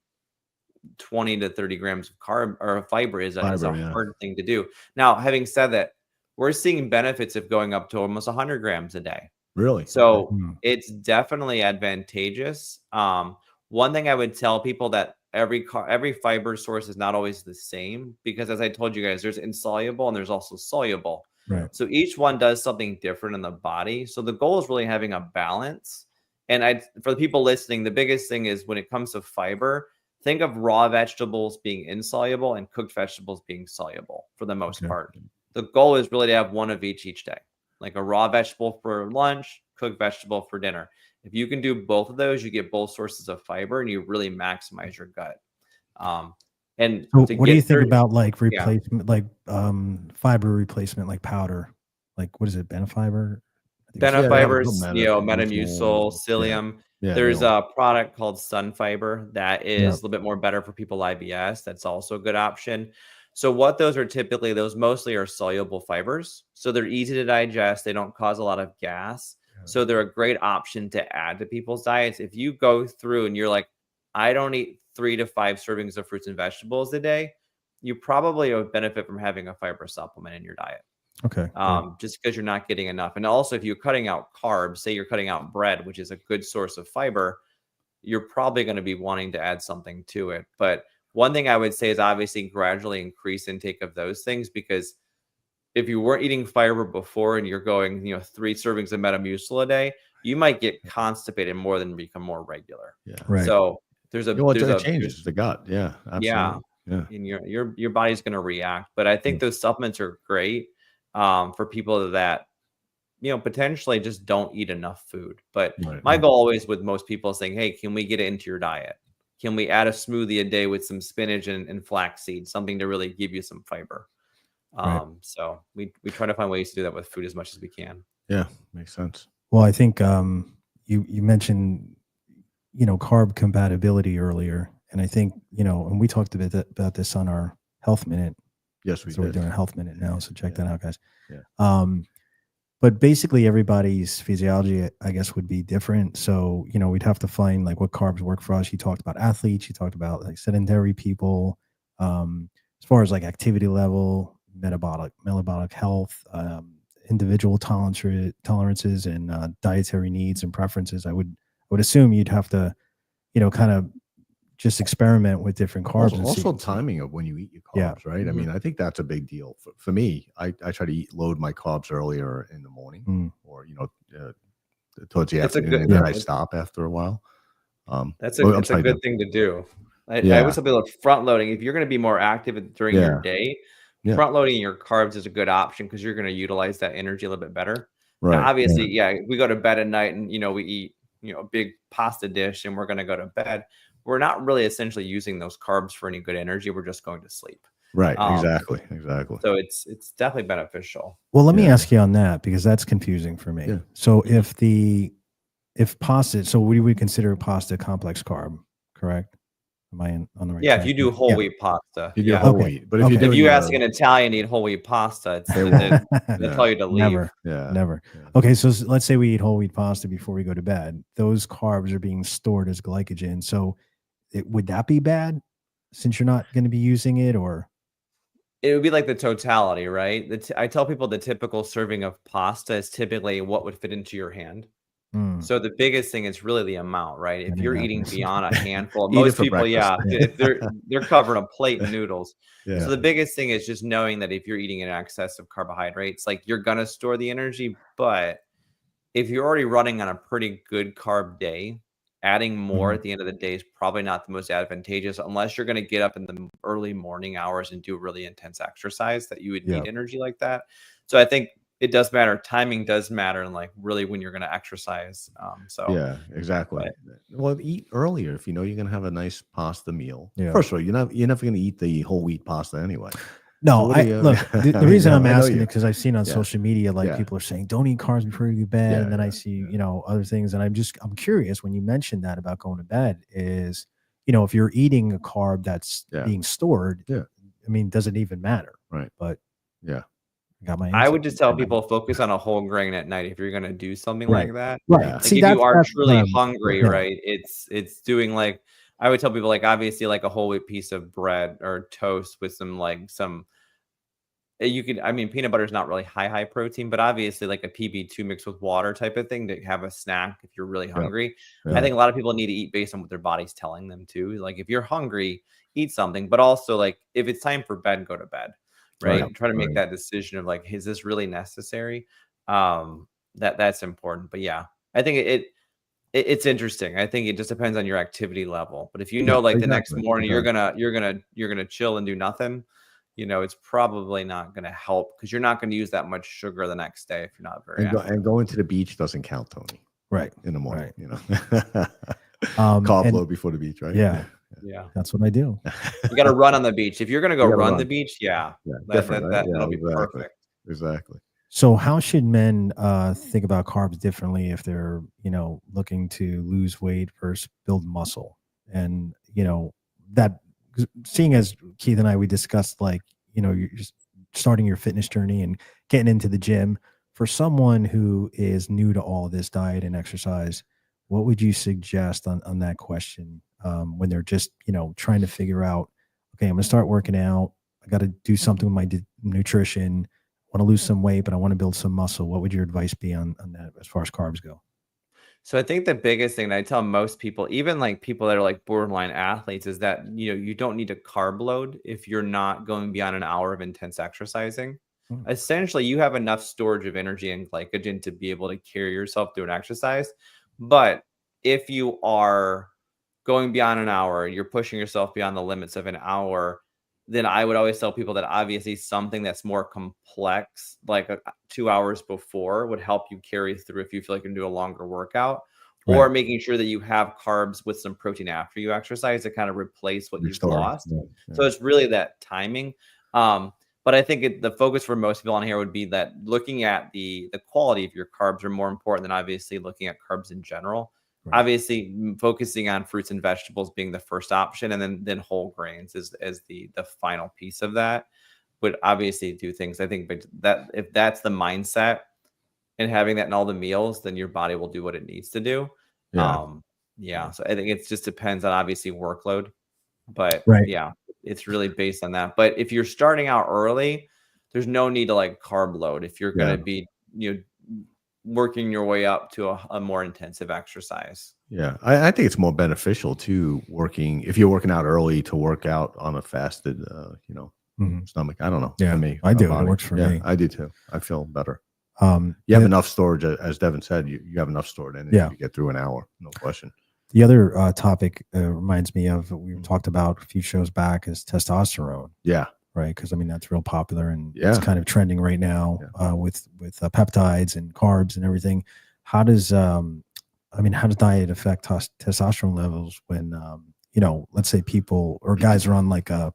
20 to 30 grams of carb or fiber is a hard thing to do. Now, having said that, we're seeing benefits of going up to almost 100 grams a day. Really? So it's definitely advantageous. One thing I would tell people, that every fiber source is not always the same, because as I told you guys, there's insoluble and there's also soluble. Right. So each one does something different in the body. So the goal is really having a balance. And for the people listening, the biggest thing is when it comes to fiber, think of raw vegetables being insoluble and cooked vegetables being soluble for the most part. The goal is really to have one of each day, like a raw vegetable for lunch, cooked vegetable for dinner. If you can do both of those, you get both sources of fiber and you really maximize your gut. And so what do you think about like replacement, like fiber replacement, like powder, like what is it, Benfiber? Benefibers, Metamucil, psyllium. There's a product called Sun Fiber that is a little bit more better for people with IBS. That's also a good option. So what those are typically, those mostly are soluble fibers. So they're easy to digest. They don't cause a lot of gas. So they're a great option to add to people's diets. If you go through and you're like, I don't eat 3 to 5 servings of fruits and vegetables a day, you probably would benefit from having a fiber supplement in your diet. Okay. Just because you're not getting enough. And also if you're cutting out carbs, say you're cutting out bread, which is a good source of fiber, you're probably going to be wanting to add something to it. But one thing I would say is obviously gradually increase intake of those things, because if you weren't eating fiber before and you're going, 3 servings of Metamucil a day, you might get constipated more than become more regular. Yeah. Right. So there's a changes the gut. Yeah. Absolutely. Yeah. And your body's going to react. But I think those supplements are great for people that, potentially just don't eat enough food. But my goal always with most people is saying, hey, can we get it into your diet? Can we add a smoothie a day with some spinach and flaxseed, something to really give you some fiber? So we try to find ways to do that with food as much as we can. Yeah, makes sense. Well, I think you mentioned, carb compatibility earlier. And I think, and we talked a bit about this on our Health Minute. Yes, we did. We're doing a Health Minute now, so check that out, guys. Yeah. But basically everybody's physiology, I guess, would be different. So, we'd have to find like what carbs work for us. You talked about athletes, you talked about like sedentary people, as far as like activity level, metabolic health, individual tolerances and dietary needs and preferences. I would assume you'd have to, kind of just experiment with different carbs. Also timing of when you eat your carbs, right? I mean, I think that's a big deal. For me, I try to load my carbs earlier in the morning or, towards the afternoon, and then I stop after a while. It's a good thing to do. I always tell people front loading. If you're going to be more active during your day, front loading your carbs is a good option because you're going to utilize that energy a little bit better. Right. Now, obviously, we go to bed at night and, we eat, a big pasta dish and we're going to go to bed. We're not really essentially using those carbs for any good energy. We're just going to sleep. Right. Exactly. So it's definitely beneficial. Well, let me ask you on that, because that's confusing for me. Yeah. So if pasta, so we would consider pasta complex carb, correct? Am I on the right track? If you do whole wheat pasta. You do whole wheat. But if you ask an Italian to eat whole wheat pasta, they'll tell you to leave. Never. Okay, so let's say we eat whole wheat pasta before we go to bed. Those carbs are being stored as glycogen. So would that be bad since you're not going to be using it, or? It would be like the totality, right? I tell people the typical serving of pasta is typically what would fit into your hand. So the biggest thing is really the amount, right? If you're eating beyond a handful, most people, they're covering a plate of noodles. So the biggest thing is just knowing that if you're eating in excess of carbohydrates, like you're going to store the energy. But if you're already running on a pretty good carb day, adding more at the end of the day is probably not the most advantageous, unless you're going to get up in the early morning hours and do really intense exercise that you would need energy like that. So I think it does matter. Timing does matter, and like really when you're going to exercise. Yeah, exactly. Well, eat earlier if you know you're going to have a nice pasta meal. First of all, you're never going to eat the whole wheat pasta anyway. No, look, the reason I'm asking it, because I've seen on social media, like people are saying, don't eat carbs before you go to bed. And then I see, other things. And I'm curious when you mentioned that about going to bed is, if you're eating a carb that's being stored, I mean, does it even matter? Right. But I would just tell people focus on a whole grain at night if you're going to do something like that. Right. Like if you are truly hungry, right? It's doing like, I would tell people like obviously like a whole wheat piece of bread or toast with some peanut butter is not really high protein, but obviously like a PB2 mixed with water type of thing to have a snack if you're really hungry. I think a lot of people need to eat based on what their body's telling them to. Like if you're hungry, eat something, but also like if it's time for bed, go to bed. right? Right. Try to make Right. that decision of like, is this really necessary? That's important. But yeah, I think it's interesting. I think it just depends on your activity level. But if you Yeah. know, like the next Exactly. morning Exactly. you're gonna chill and do nothing, it's probably not gonna help because you're not gonna use that much sugar the next day if you're not very active. Going to the beach doesn't count, Tony. Right. In the morning, Right. you know. Carb And load before the beach, right? yeah, Yeah. that's what I do. You gotta run on the beach. If you're gonna go You gotta run the run. beach, yeah, Yeah. Different, right? Yeah. that'll be Exactly. perfect. Exactly. So how should men think about carbs differently if they're, looking to lose weight versus build muscle? And, that seeing as Keith and I, we discussed like, you're just starting your fitness journey and getting into the gym. For someone who is new to all of this diet and exercise, what would you suggest on that question when they're just, trying to figure out, okay, I'm going to start working out. I got to do something with my nutrition. Want to lose some weight, but I want to build some muscle. What would your advice be on that as far as carbs go? So I think the biggest thing that I tell most people, even like people that are like borderline athletes, is that you don't need a carb load if you're not going beyond an hour of intense exercising. Hmm. Essentially, you have enough storage of energy and glycogen to be able to carry yourself through an exercise. But if you are going beyond an hour, you're pushing yourself beyond the limits of an hour, then I would always tell people that obviously something that's more complex, like 2 hours before, would help you carry through if you feel like you can do a longer workout, or Right. making sure that you have carbs with some protein after you exercise to kind of replace what you've Restore. lost. Yeah. Yeah. So it's really that timing. But I think the focus for most people on here would be that looking at the quality of your carbs are more important than obviously looking at carbs in general. Right. Obviously, focusing on fruits and vegetables being the first option, and then whole grains is the final piece of that. Would obviously do things. I think, but that if that's the mindset and having that in all the meals, then your body will do what it needs to do. Yeah. Yeah. So I think it just depends on obviously workload, but Right. yeah, it's really based on that. But if you're starting out early, there's no need to like carb load if you're going to be working your way up to a more intensive exercise. Yeah. I think it's more beneficial to if you're working out early, to work out on a fasted, stomach. I don't know. Yeah, For me, I do. body. It works for me. I do too. I feel better. You have enough storage, as Devin said. You have enough stored energy to get through an hour, no question. The other topic reminds me of we talked about a few shows back is testosterone. Yeah. Right. Because that's real popular and it's kind of trending right now with peptides and carbs and everything. How does diet affect testosterone levels when let's say people or guys are on like a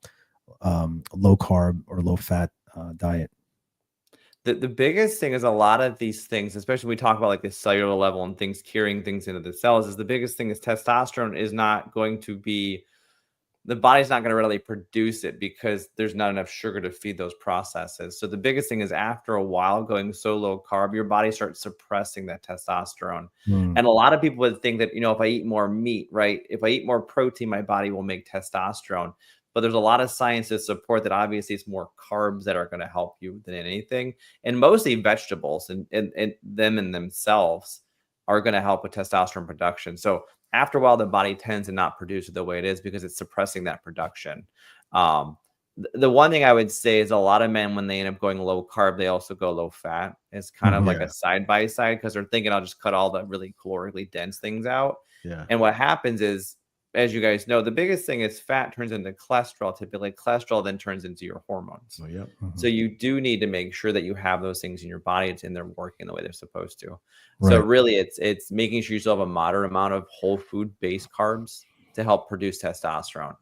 low carb or low fat diet? The biggest thing is a lot of these things, especially when we talk about like the cellular level and things carrying things into the cells, is the biggest thing is testosterone is not going to be, the body's not going to readily produce it because there's not enough sugar to feed those processes. So the biggest thing is after a while going so low carb, your body starts suppressing that testosterone. And a lot of people would think that, if I eat more meat, right? If I eat more protein, my body will make testosterone. But there's a lot of science to support that obviously it's more carbs that are going to help you than anything. And mostly vegetables and them in themselves are going to help with testosterone production. So after a while, the body tends to not produce it the way it is because it's suppressing that production. The one thing I would say is a lot of men, when they end up going low carb, they also go low fat. It's kind of like a side by side because they're thinking I'll just cut all the really calorically dense things out. Yeah. And what happens is, as you guys know, the biggest thing is fat turns into cholesterol. Typically, cholesterol then turns into your hormones. Oh, yeah. So you do need to make sure that you have those things in your body and they're working the way they're supposed to. Right. So really, it's making sure you still have a moderate amount of whole food based carbs to help produce testosterone.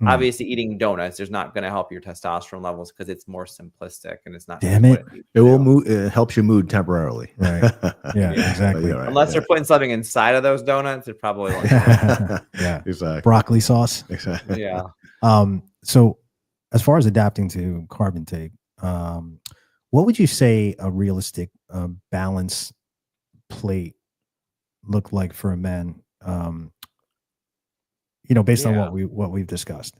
Obviously, eating donuts is not going to help your testosterone levels because it's more simplistic and it's not. Damn it! It will move. It helps your mood temporarily. Right. Yeah. Exactly. Right. Unless they're putting something inside of those donuts, it probably won't. Yeah. Exactly. Broccoli sauce. Exactly. Yeah. So, as far as adapting to carb intake, what would you say a realistic balance plate look like for a man? Based on what we've discussed.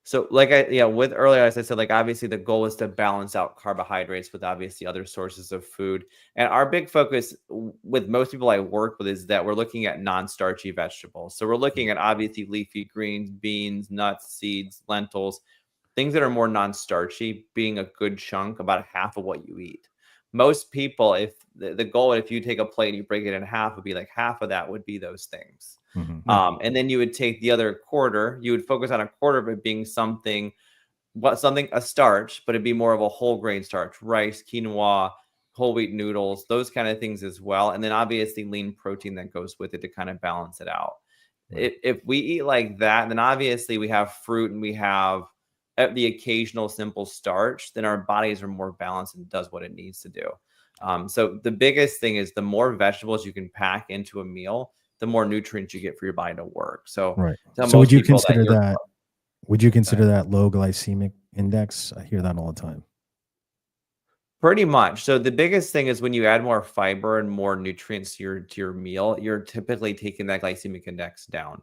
So with earlier, as I said, like obviously the goal is to balance out carbohydrates with obviously other sources of food. And our big focus with most people I work with is that we're looking at non-starchy vegetables. So we're looking at obviously leafy greens, beans, nuts, seeds, lentils, things that are more non-starchy being a good chunk, about half of what you eat. Most people, if the goal, if you take a plate and you break it in half, would be like half of that would be those things. And then you would take the other quarter, you would focus on a quarter of it being something, a starch, but it'd be more of a whole grain starch, rice, quinoa, whole wheat noodles, those kind of things as well. And then obviously lean protein that goes with it to kind of balance it out. If we eat like that, then obviously we have fruit and we have the occasional simple starch, then our bodies are more balanced and does what it needs to do. So the biggest thing is the more vegetables you can pack into a meal, the more nutrients you get for your body to work. So, so would you consider that? Would you consider that low glycemic index? I hear that all the time. Pretty much. So the biggest thing is when you add more fiber and more nutrients to your meal, you're typically taking that glycemic index down.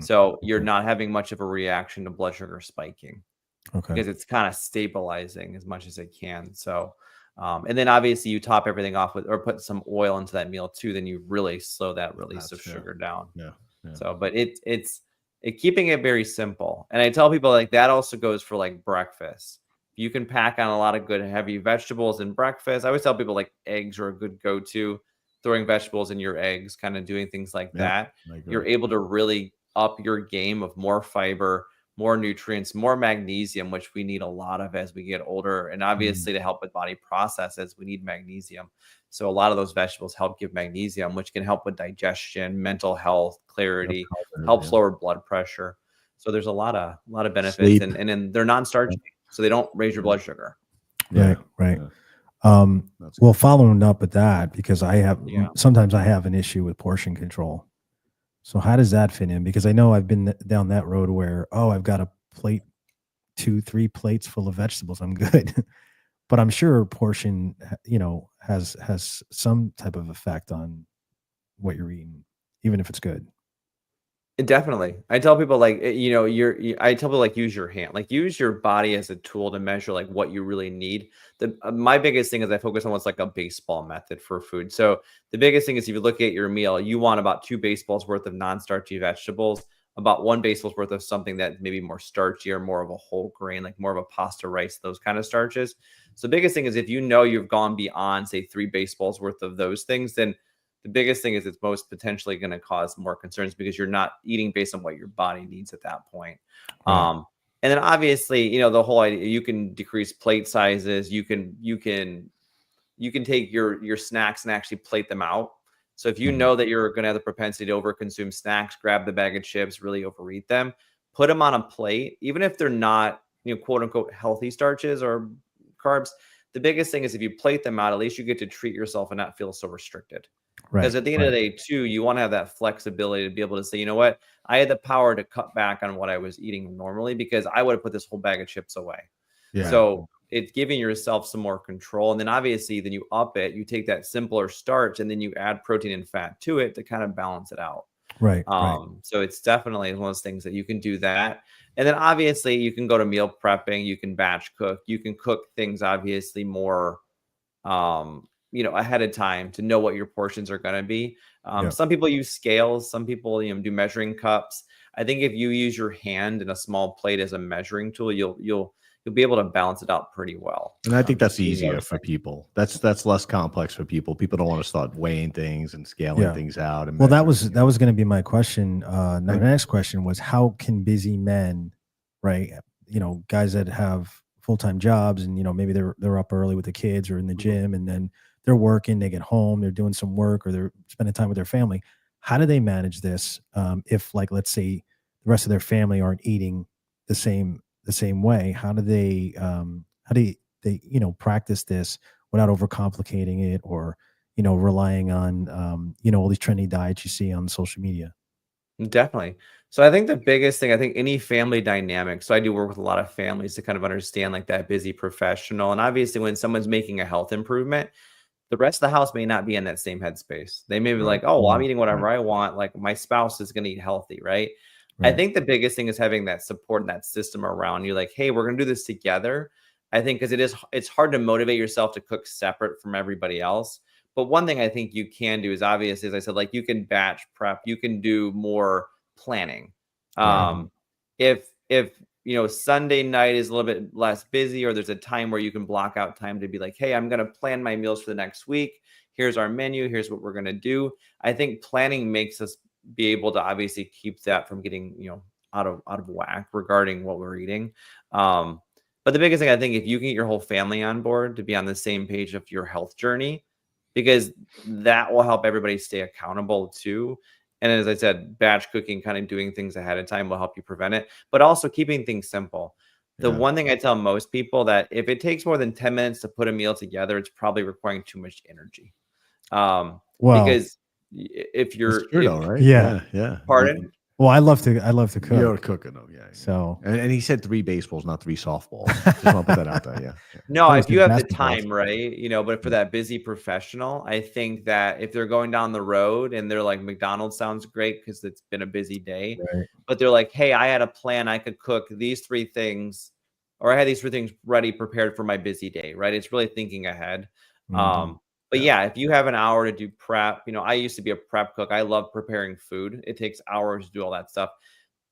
So you're not having much of a reaction to blood sugar spiking. Because it's kind of stabilizing as much as it can. So, and then obviously you top everything off with, or put some oil into that meal too, then you really slow that release of sugar down. So, but it's keeping it very simple. And I tell people like that also goes for like breakfast. You can pack on a lot of good heavy vegetables in breakfast. I always tell people like eggs are a good go-to, throwing vegetables in your eggs, kind of doing things like that. You're able to really up your game of more fiber, more nutrients, more magnesium, which we need a lot of as we get older. And obviously to help with body processes, we need magnesium. So a lot of those vegetables help give magnesium, which can help with digestion, mental health, clarity, helps lower blood pressure. So there's a lot of benefits. And then they're non-starchy, so they don't raise your blood sugar. Right. Well, following up with that, because sometimes I have an issue with portion control. So how does that fit in? Because I know I've been down that road where, I've got a plate, 2-3 plates full of vegetables, I'm good. But I'm sure portion, has some type of effect on what you're eating, even if it's good. Definitely. I tell people like, I tell people like use your hand, like use your body as a tool to measure like what you really need. My biggest thing is I focus on what's like a baseball method for food. So the biggest thing is if you look at your meal, you want about 2 baseballs worth of non-starchy vegetables, about 1 baseball's worth of something that maybe more starchy or more of a whole grain, like more of a pasta, rice, those kind of starches. So the biggest thing is if you've gone beyond say 3 baseballs worth of those things, then the biggest thing is it's most potentially going to cause more concerns because you're not eating based on what your body needs at that point. And then obviously, the whole idea, you can decrease plate sizes. You can take your snacks and actually plate them out. So if you know that you're going to have the propensity to overconsume snacks, grab the bag of chips, really overeat them, put them on a plate, even if they're not, quote unquote, healthy starches or carbs. The biggest thing is if you plate them out, at least you get to treat yourself and not feel so restricted. Because at the end of the day, too, you want to have that flexibility to be able to say, you know what, I had the power to cut back on what I was eating normally because I would have put this whole bag of chips away. So it's giving yourself some more control. And then obviously, then you up it, you take that simpler starch and then you add protein and fat to it to kind of balance it out. So it's definitely one of those things that you can do that. And then obviously you can go to meal prepping, you can batch cook, you can cook things obviously more ahead of time to know what your portions are going to be. Some people use scales, some people do measuring cups. I think if you use your hand and a small plate as a measuring tool, you'll be able to balance it out pretty well. And I think that's easier for people. That's less complex for people. People don't want to start weighing things and scaling things out. And that was going to be my question. The next question was, how can busy men, right? Guys that have full-time jobs and maybe they're up early with the kids or in the gym, and then they're working, they get home, they're doing some work, or they're spending time with their family. How do they manage this? If, like, let's say the rest of their family aren't eating the same way, how do they practice this without overcomplicating it, or relying on all these trendy diets you see on social media? Definitely. So I think the biggest thing, I think any family dynamic. So I do work with a lot of families to kind of understand like that busy professional. And obviously when someone's making a health improvement, the rest of the house may not be in that same headspace. They may be like, oh, well, I'm eating whatever I want. Like my spouse is going to eat healthy, right? I think the biggest thing is having that support and that system around you. Like, hey, we're going to do this together. I think because it's hard to motivate yourself to cook separate from everybody else. But one thing I think you can do is obviously, as I said, like you can batch prep, you can do more planning. If Sunday night is a little bit less busy, or there's a time where you can block out time to be like, hey, I'm going to plan my meals for the next week. Here's our menu. Here's what we're going to do. I think planning makes us be able to obviously keep that from getting, out of whack regarding what we're eating. But the biggest thing, I think, if you can get your whole family on board to be on the same page of your health journey, because that will help everybody stay accountable too. And as I said, batch cooking, kind of doing things ahead of time will help you prevent it, but also keeping things simple. The one thing I tell most people that if it takes more than 10 minutes to put a meal together, it's probably requiring too much energy. Because if you're, right? Yeah. Pardon? Well, I love to cook. You're cooking them, yeah. So, and he said 3 baseballs, not 3 softballs. Just want to put that out there, yeah. No, if you have the basketballs. time, right? But for that busy professional, I think that if they're going down the road and they're like, McDonald's sounds great because it's been a busy day, right. but they're like, hey, I had a plan. I could cook these 3 things, or I had these 3 things ready, prepared for my busy day, right? It's really thinking ahead. But yeah, if you have an hour to do prep, I used to be a prep cook. I love preparing food. It takes hours to do all that stuff.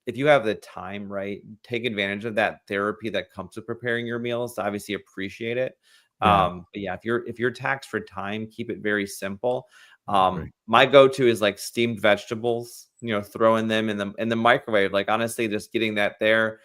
If you have the time, right, take advantage of that therapy that comes with preparing your meals to obviously appreciate it. But yeah, if you're taxed for time, keep it very simple. My go-to is like steamed vegetables, throwing them in the microwave. Like honestly, just getting that there.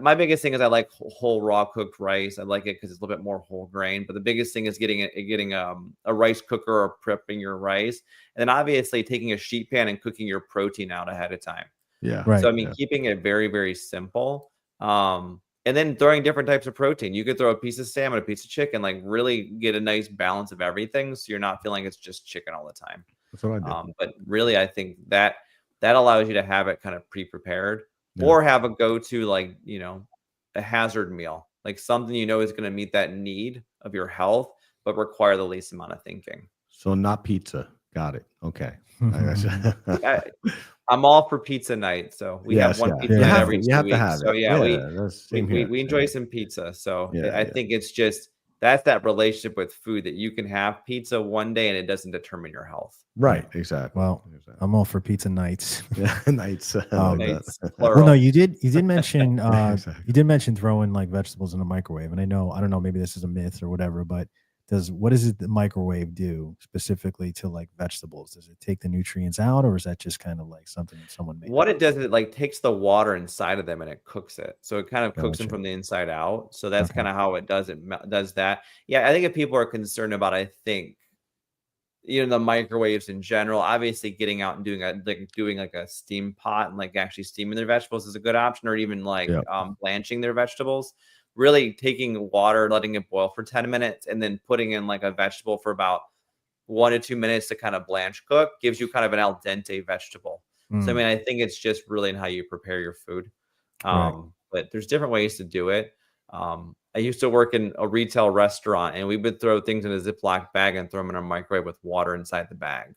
My biggest thing is I like whole raw cooked rice. I like it because it's a little bit more whole grain. But the biggest thing is getting a rice cooker or prepping your rice, and then obviously taking a sheet pan and cooking your protein out ahead of time. Yeah. Right. So keeping it very, very simple. And then throwing different types of protein. You could throw a piece of salmon, a piece of chicken, like really get a nice balance of everything, so you're not feeling it's just chicken all the time. That's what I do. But really, I think that allows you to have it kind of pre-prepared. Or have a go-to, like, a hazard meal, like something is going to meet that need of your health, but require the least amount of thinking. So not pizza. Got it. Okay. I'm all for pizza night. So we have one pizza night every 2 weeks. So we enjoy some pizza. So I think it's just, that's that relationship with food, that you can have pizza one day and it doesn't determine your health. Right. Exactly. Well, I'm all for pizza nights. Yeah, nights. Nights, well, no, you did mention you did mention throwing like vegetables in the microwave, and I don't know, maybe this is a myth or whatever, but what does the microwave do specifically to like vegetables? Does it take the nutrients out, or is that just kind of like something that someone made? What it does is it like takes the water inside of them and it cooks it. So it kind of cooks them from the inside out. So that's kind of how it does that. Yeah, I think if people are concerned about, I think, the microwaves in general, obviously getting out and doing a steam pot and like actually steaming their vegetables is a good option, or even like blanching their vegetables. Really taking water, letting it boil for 10 minutes, and then putting in like a vegetable for about 1 to 2 minutes to kind of blanch cook gives you kind of an al dente vegetable. So, I think it's just really in how you prepare your food. But there's different ways to do it. I used to work in a retail restaurant, and we would throw things in a Ziploc bag and throw them in a microwave with water inside the bag.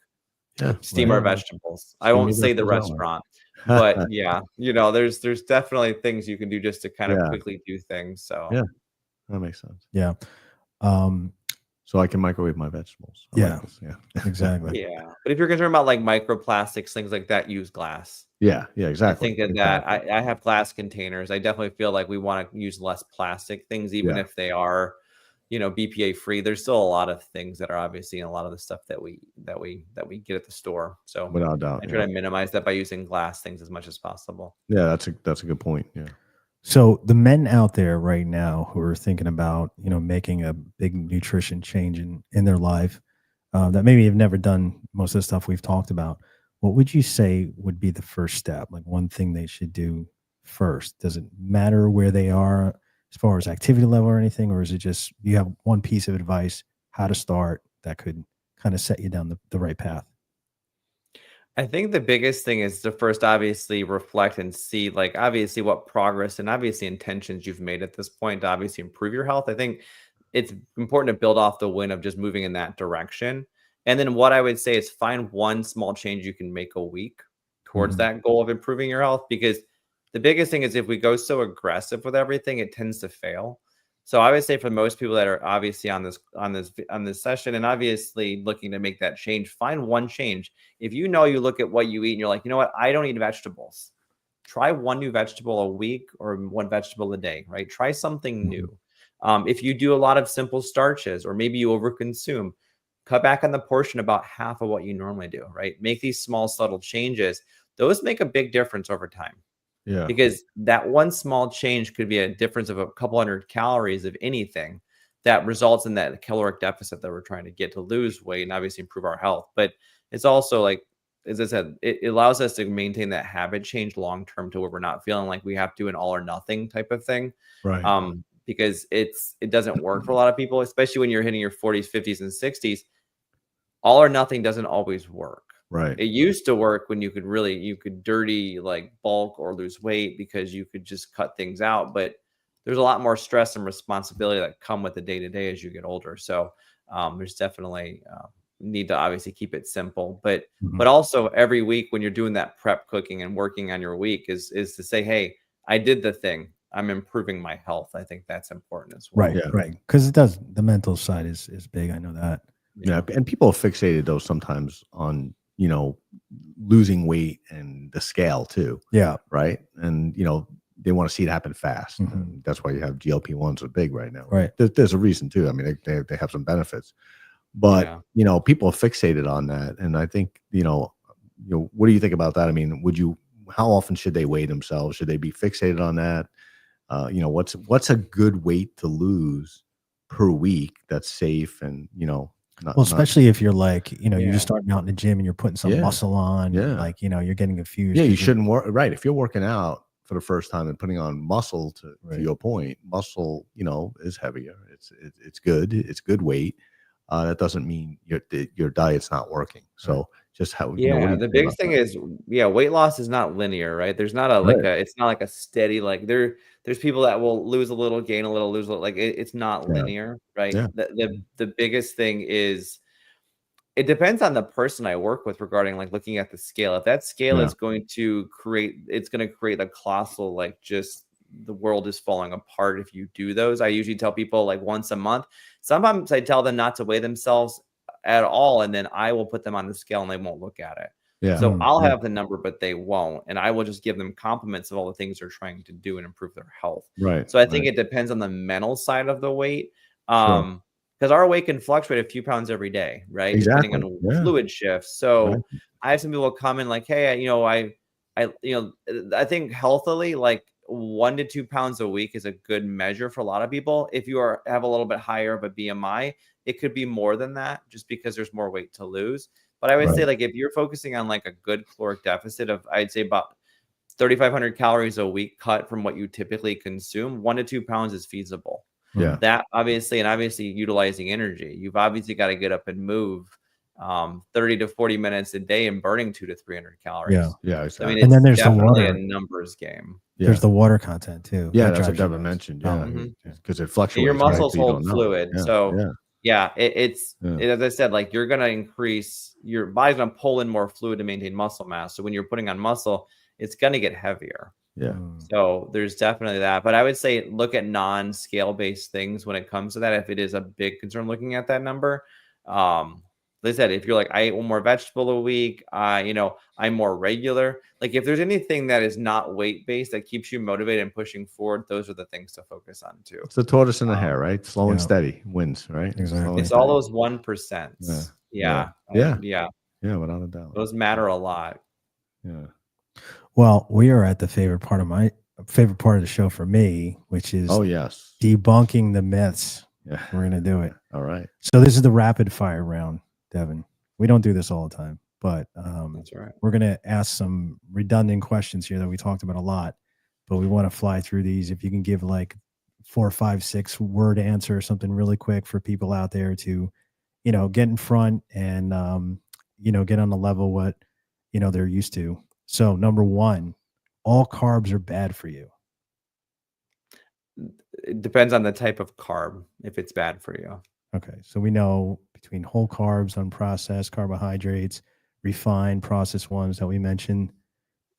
Steam our vegetables. I won't say the restaurant. But yeah, there's definitely things you can do just to kind of quickly do things. So yeah, that makes sense. Yeah. So I can microwave my vegetables. Yeah, exactly. Yeah. But if you're concerned about like microplastics, things like that, use glass. Yeah, exactly. I think that I have glass containers. I definitely feel like we want to use less plastic things, even if they are, BPA free. There's still a lot of things that are obviously in a lot of the stuff that we get at the store. So without doubt, I try to minimize that by using glass things as much as possible. Yeah, that's a good point. Yeah. So the men out there right now who are thinking about, making a big nutrition change in their life, that maybe have never done most of the stuff we've talked about, what would you say would be the first step? Like one thing they should do first? Does it matter where they are as far as activity level or anything? Or is it just, you have one piece of advice, how to start, that could kind of set you down the right path? I think the biggest thing is to first obviously reflect and see, like, obviously what progress and obviously intentions you've made at this point to obviously improve your health. I think it's important to build off the win of just moving in that direction. And then what I would say is find one small change you can make a week towards that goal of improving your health, because the biggest thing is if we go so aggressive with everything, it tends to fail. So I would say for most people that are obviously on this session and obviously looking to make that change, find one change. If you look at what you eat and you're like, you know what, I don't eat vegetables. try one new vegetable a week or one vegetable a day, right? Try something new. If you do a lot of simple starches, or maybe you overconsume, cut back on the portion about half of what you normally do, right? Make these small, subtle changes. Those make a big difference over time. Yeah. Because that one small change could be a difference of a couple hundred calories of anything that results in that caloric deficit that we're trying to get to lose weight and obviously improve our health. But it's also like, as I said, it allows us to maintain that habit change long term to where we're not feeling like we have to do an all or nothing type of thing. Right. Because it doesn't work for a lot of people, especially when you're hitting your 40s, 50s, and 60s. All or nothing doesn't always work. Right. It used to work when you could dirty like bulk or lose weight because you could just cut things out. But there's a lot more stress and responsibility that come with the day to day as you get older. So there's definitely need to obviously keep it simple, but also every week when you're doing that prep cooking and working on your week is to say, hey, I did the thing. I'm improving my health. I think that's important as well. Right. Yeah. Right. Because the mental side is big. I know that. Yeah. And people are fixated though sometimes on, losing weight and the scale too. Yeah. Right. And, they want to see it happen fast. And that's why you have GLP-1s are big right now. Right. There's a reason too. I mean, they have some benefits, but people are fixated on that. And I think, what do you think about that? I mean, how often should they weigh themselves? Should they be fixated on that? What's a good weight to lose per week that's safe and, especially if you're like, you're just starting out in the gym and you're putting some muscle on, like, you're getting confused. Yeah, you shouldn't work. Right. If you're working out for the first time and putting on muscle to your point, muscle, is heavier. It's good. It's good weight. That doesn't mean your diet's not working. So just how, the big thing is, weight loss is not linear, right? There's not it's not like a steady, like there's people that will lose a little, gain a little, lose a little, like it's not linear, right? Yeah. The biggest thing is it depends on the person I work with regarding like looking at the scale. If that scale is going to create a colossal, like just the world is falling apart if you do those. I usually tell people like once a month. Sometimes I tell them not to weigh themselves at all, and then I will put them on the scale and they won't look at it. Yeah. So I'll have the number, but they won't, and I will just give them compliments of all the things they're trying to do and improve their health. Right. So I think it depends on the mental side of the weight, because our weight can fluctuate a few pounds every day, right? Exactly. Depending on fluid shifts. So I have some people come in like, hey, I think healthily, like 1 to 2 pounds a week is a good measure for a lot of people. If you have a little bit higher of a BMI, it could be more than that just because there's more weight to lose. But I would say like if you're focusing on like a good caloric deficit of, I'd say about 3,500 calories a week cut from what you typically consume, 1 to 2 pounds is feasible. Yeah. That obviously utilizing energy. You've obviously got to get up and move 30 to 40 minutes a day and burning 200 to 300 calories. Yeah. Exactly. I mean, it's there's definitely the a numbers game. There's the water content too. Yeah, that's what Devin mentioned. Yeah, because it fluctuates. And your muscles right? hold fluid. It's as I said, like you're going to increase, your body's going to pull in more fluid to maintain muscle mass. So when you're putting on muscle, it's going to get heavier. Yeah. So there's definitely that. But I would say look at non-scale based things when it comes to that. If it is a big concern looking at that number, like I said, if you're like, I eat one more vegetable a week, I'm more regular. Like if there's anything that is not weight based that keeps you motivated and pushing forward, those are the things to focus on too. It's the tortoise and the hare, right? Slow and steady wins, right? Exactly. It's all those 1%. Yeah. Without a doubt. Those matter a lot. Yeah. Well, we are at the favorite part of the show for me, which is debunking the myths. Yeah. We're gonna do it. All right. So this is the rapid fire round, Devin. We don't do this all the time, but that's right. We're gonna ask some redundant questions here that we talked about a lot, but we want to fly through these. If you can give like 4, 5, 6 word answer or something really quick for people out there to, get in front and get on the level what they're used to. So number 1, all carbs are bad for you. It depends on the type of carb, if it's bad for you. Okay. So we know between whole carbs, unprocessed carbohydrates, refined, processed ones that we mentioned.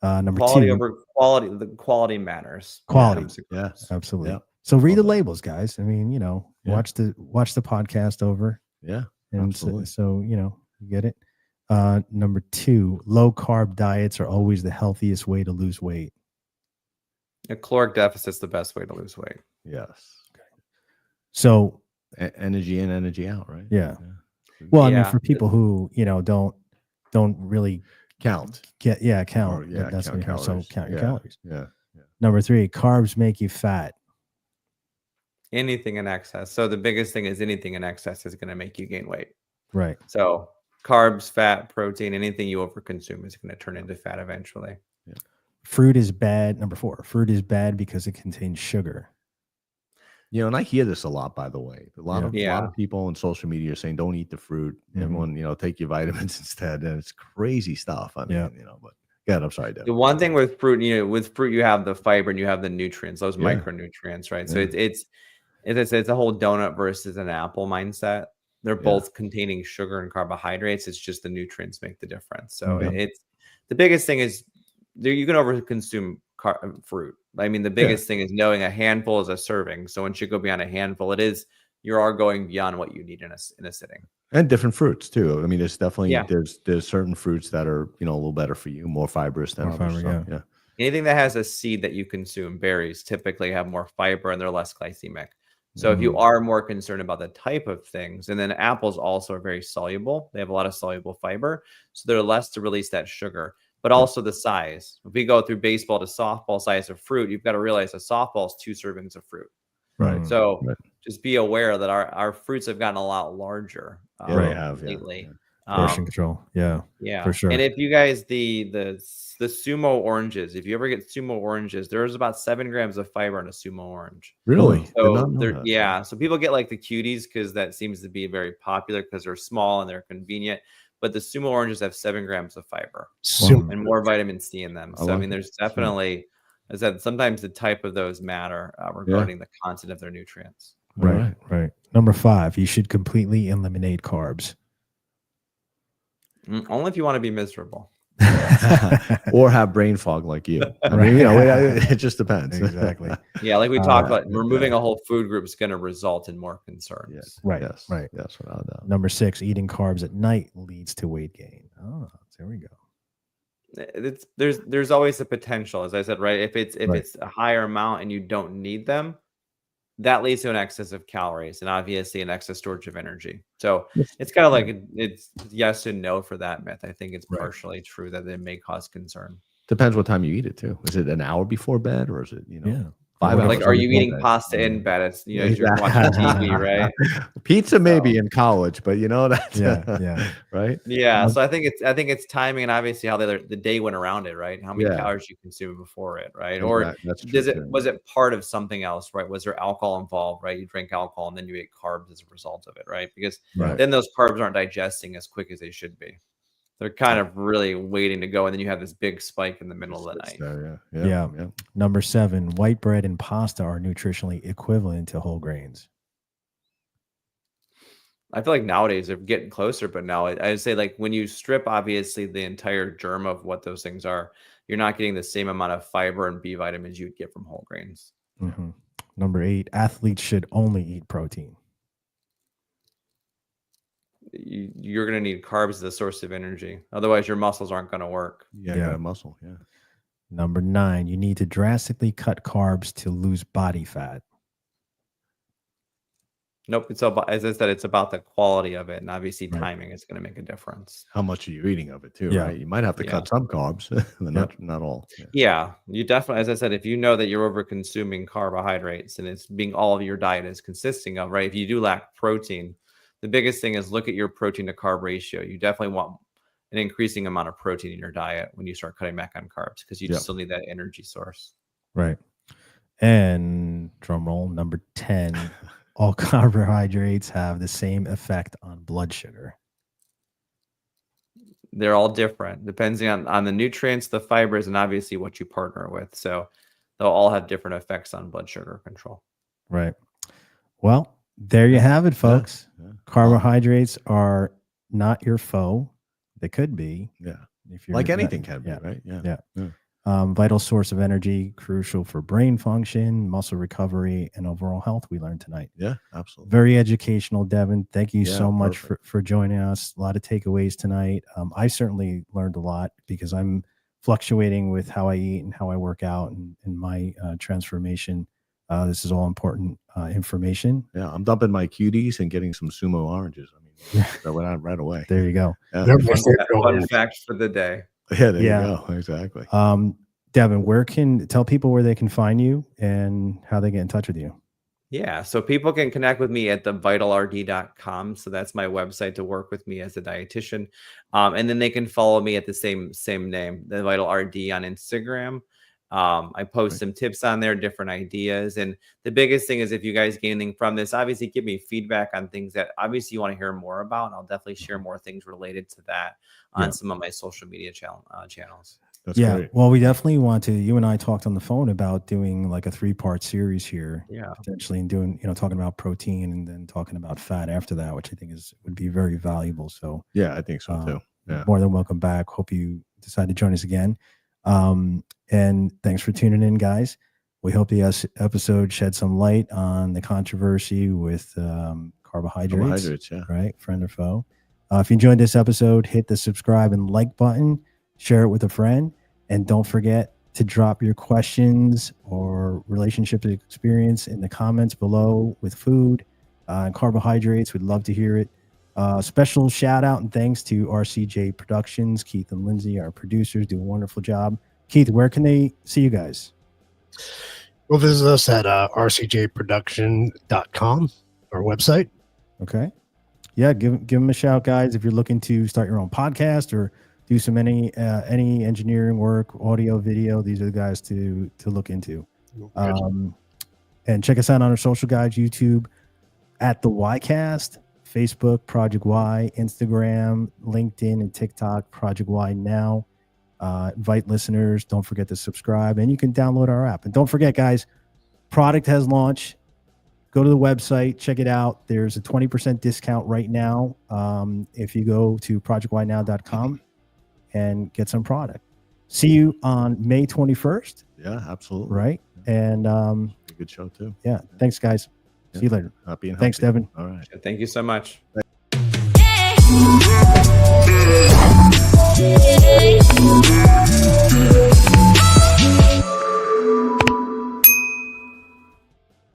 Number quality 2. Over quality, the quality matters. Quality. Yes. Absolutely. Yep. So read the labels, guys. I mean, watch the podcast over. Yeah. And so you get it. Number 2, low carb diets are always the healthiest way to lose weight. A caloric deficit's the best way to lose weight. Yes. So Energy in, energy out, right? yeah. Well, I mean, Yeah. for people who, you know, don't really Count. count. Or, yeah, That's count what so calories. count your Yeah. calories. Yeah. Number 3, carbs make you fat. Anything in excess. So the biggest thing is anything in excess is going to make you gain weight. Right. So carbs, fat, protein, anything you overconsume is going to turn into fat eventually. Fruit is bad. Number 4, fruit is bad because it contains sugar. You know, and I hear this a lot, by the way. A lot Yeah. of people on social media are saying, don't eat the fruit. Mhm. Everyone, you know, take your vitamins instead. And it's crazy stuff. I mean, you know, but God, I'm sorry, Deb. The one thing with fruit, you know, with fruit, you have the fiber and you have the nutrients, those micronutrients, right? So it's a whole donut versus an apple mindset. They're both containing sugar and carbohydrates. It's just the nutrients make the difference. So it's the biggest thing is you can overconsume fruit. I mean, the biggest thing is knowing a handful is a serving. So once you go beyond a handful, you are going beyond what you need in a sitting. And different fruits too. I mean, there's definitely there's certain fruits that are, you know, a little better for you, more fibrous than others. So, Anything that has a seed that you consume, berries typically have more fiber and they're less glycemic. So if you are more concerned about the type of things, and then apples also are very soluble. They have a lot of soluble fiber, so they're less to release that sugar. But also the size. If we go through baseball to softball size of fruit, you've got to realize a softball is 2 servings of fruit. Right. So just be aware that our fruits have gotten a lot larger lately. Portion control. Yeah. For sure. And if you guys, the sumo oranges, if you ever get sumo oranges, there's about 7 grams of fiber in a sumo orange. Really? So so people get like the cuties because that seems to be very popular because they're small and they're convenient. But the sumo oranges have 7 grams of fiber and more vitamin C in them. So I mean, there's definitely, as I said, sometimes the type of those matter regarding the content of their nutrients. Right. Number 5, you should completely eliminate carbs. Only if you want to be miserable. Or have brain fog like you. I mean, you know, it just depends. Exactly. Yeah, like we talked about, removing a whole food group is going to result in more concerns. Right. Yes. Right. Yes, without a doubt. Number 6, eating carbs at night leads to weight gain. Oh, there we go. There's always a potential, as I said, right? If it's a higher amount and you don't need them, that leads to an excess of calories and obviously an excess storage of energy. So it's kind of like it's yes and no for that myth. I think it's partially true that it may cause concern. Depends what time you eat it too. Is it an hour before bed or is it, you know, 5 hours? Like, are you eating pasta in bed? It's, you know, you're watching TV, right? Pizza maybe in college, but you know that's right. Yeah. So I think it's timing and obviously how the day went around it, right? How many calories you consumed before it, right? Or was it part of something else, right? Was there alcohol involved, right? You drank alcohol and then you ate carbs as a result of it, right? Because then those carbs aren't digesting as quick as they should be. They're kind of really waiting to go, and then you have this big spike in the middle of the night. Yeah. Number 7, white bread and pasta are nutritionally equivalent to whole grains. I feel like nowadays they're getting closer, but now I would say, like, when you strip obviously the entire germ of what those things are, you're not getting the same amount of fiber and B vitamins you'd get from whole grains. Number 8, athletes should only eat protein. You're going to need carbs as a source of energy. Otherwise, your muscles aren't going to work. Yeah, muscle. Yeah. Number 9, you need to drastically cut carbs to lose body fat. Nope. It's about, as I said, it's about the quality of it, and obviously timing is going to make a difference. How much are you eating of it too? Right. You might have to cut some carbs, but not all. Yeah, you definitely, as I said, if you know that you're over consuming carbohydrates and it's being all of your diet is consisting of, right? If you do lack protein, the biggest thing is look at your protein to carb ratio. You definitely want an increasing amount of protein in your diet when you start cutting back on carbs because you still need that energy source. Right. And drum roll, number 10, all carbohydrates have the same effect on blood sugar. They're all different depending on the nutrients, the fibers, and obviously what you partner with. So they'll all have different effects on blood sugar control. Right. Well, there you have it, folks. Carbohydrates are not your foe. They could be. Yeah. If you're like anything can be, right? Yeah. Vital source of energy, crucial for brain function, muscle recovery, and overall health, we learned tonight. Yeah, absolutely. Very educational, Devin. Thank you so much for joining us. A lot of takeaways tonight. I certainly learned a lot because I'm fluctuating with how I eat and how I work out and my transformation. This is all important information. Yeah, I'm dumping my cuties and getting some sumo oranges. I mean, that went out right away. There you go. Yeah. Fun fact for the day. Yeah, there you go. Exactly. Devin, tell people where they can find you and how they get in touch with you. Yeah, so people can connect with me at 𝗘𝗣𝗜𝗏𝗏.com. So that's my website to work with me as a dietitian. And then they can follow me at the same name, the Vital RD on Instagram. I post some tips on there, different ideas. And the biggest thing is if you guys get anything from this, obviously give me feedback on things that obviously you want to hear more about. And I'll definitely share more things related to that on some of my social media channels. That's great. Well, we definitely want to. You and I talked on the phone about doing like a 3-part series here, potentially, and doing, talking about protein and then talking about fat after that, which I think would be very valuable. So yeah, I think so too. Yeah. More than welcome back. Hope you decide to join us again. And thanks for tuning in, guys. We hope the episode shed some light on the controversy with carbohydrates. Right, friend or foe. If you enjoyed this episode, hit the subscribe and like button. Share it with a friend, and don't forget to drop your questions or relationship experience in the comments below with food and carbohydrates. We'd love to hear it. Special shout out and thanks to RCJ Productions, Keith and Lindsay, our producers, do a wonderful job. Keith, where can they see you guys? Well, visit us at rcjproduction.com, our website. Okay. Yeah, give them a shout, guys, if you're looking to start your own podcast or do some any engineering work, audio, video. These are the guys to look into. And check us out on our social guides, YouTube at the Ycast, Facebook Project Y, Instagram, LinkedIn, and TikTok Project Y Now. Invite listeners. Don't forget to subscribe, and you can download our app. And don't forget, guys, product has launched. Go to the website, check it out. There's a 20% discount right now if you go to projectynow.com and get some product. See you on May 21st. Yeah, absolutely. Right. And a good show too. Yeah. Thanks, guys. See you later. Happy and thanks, healthy. Devin. All right. Thank you so much.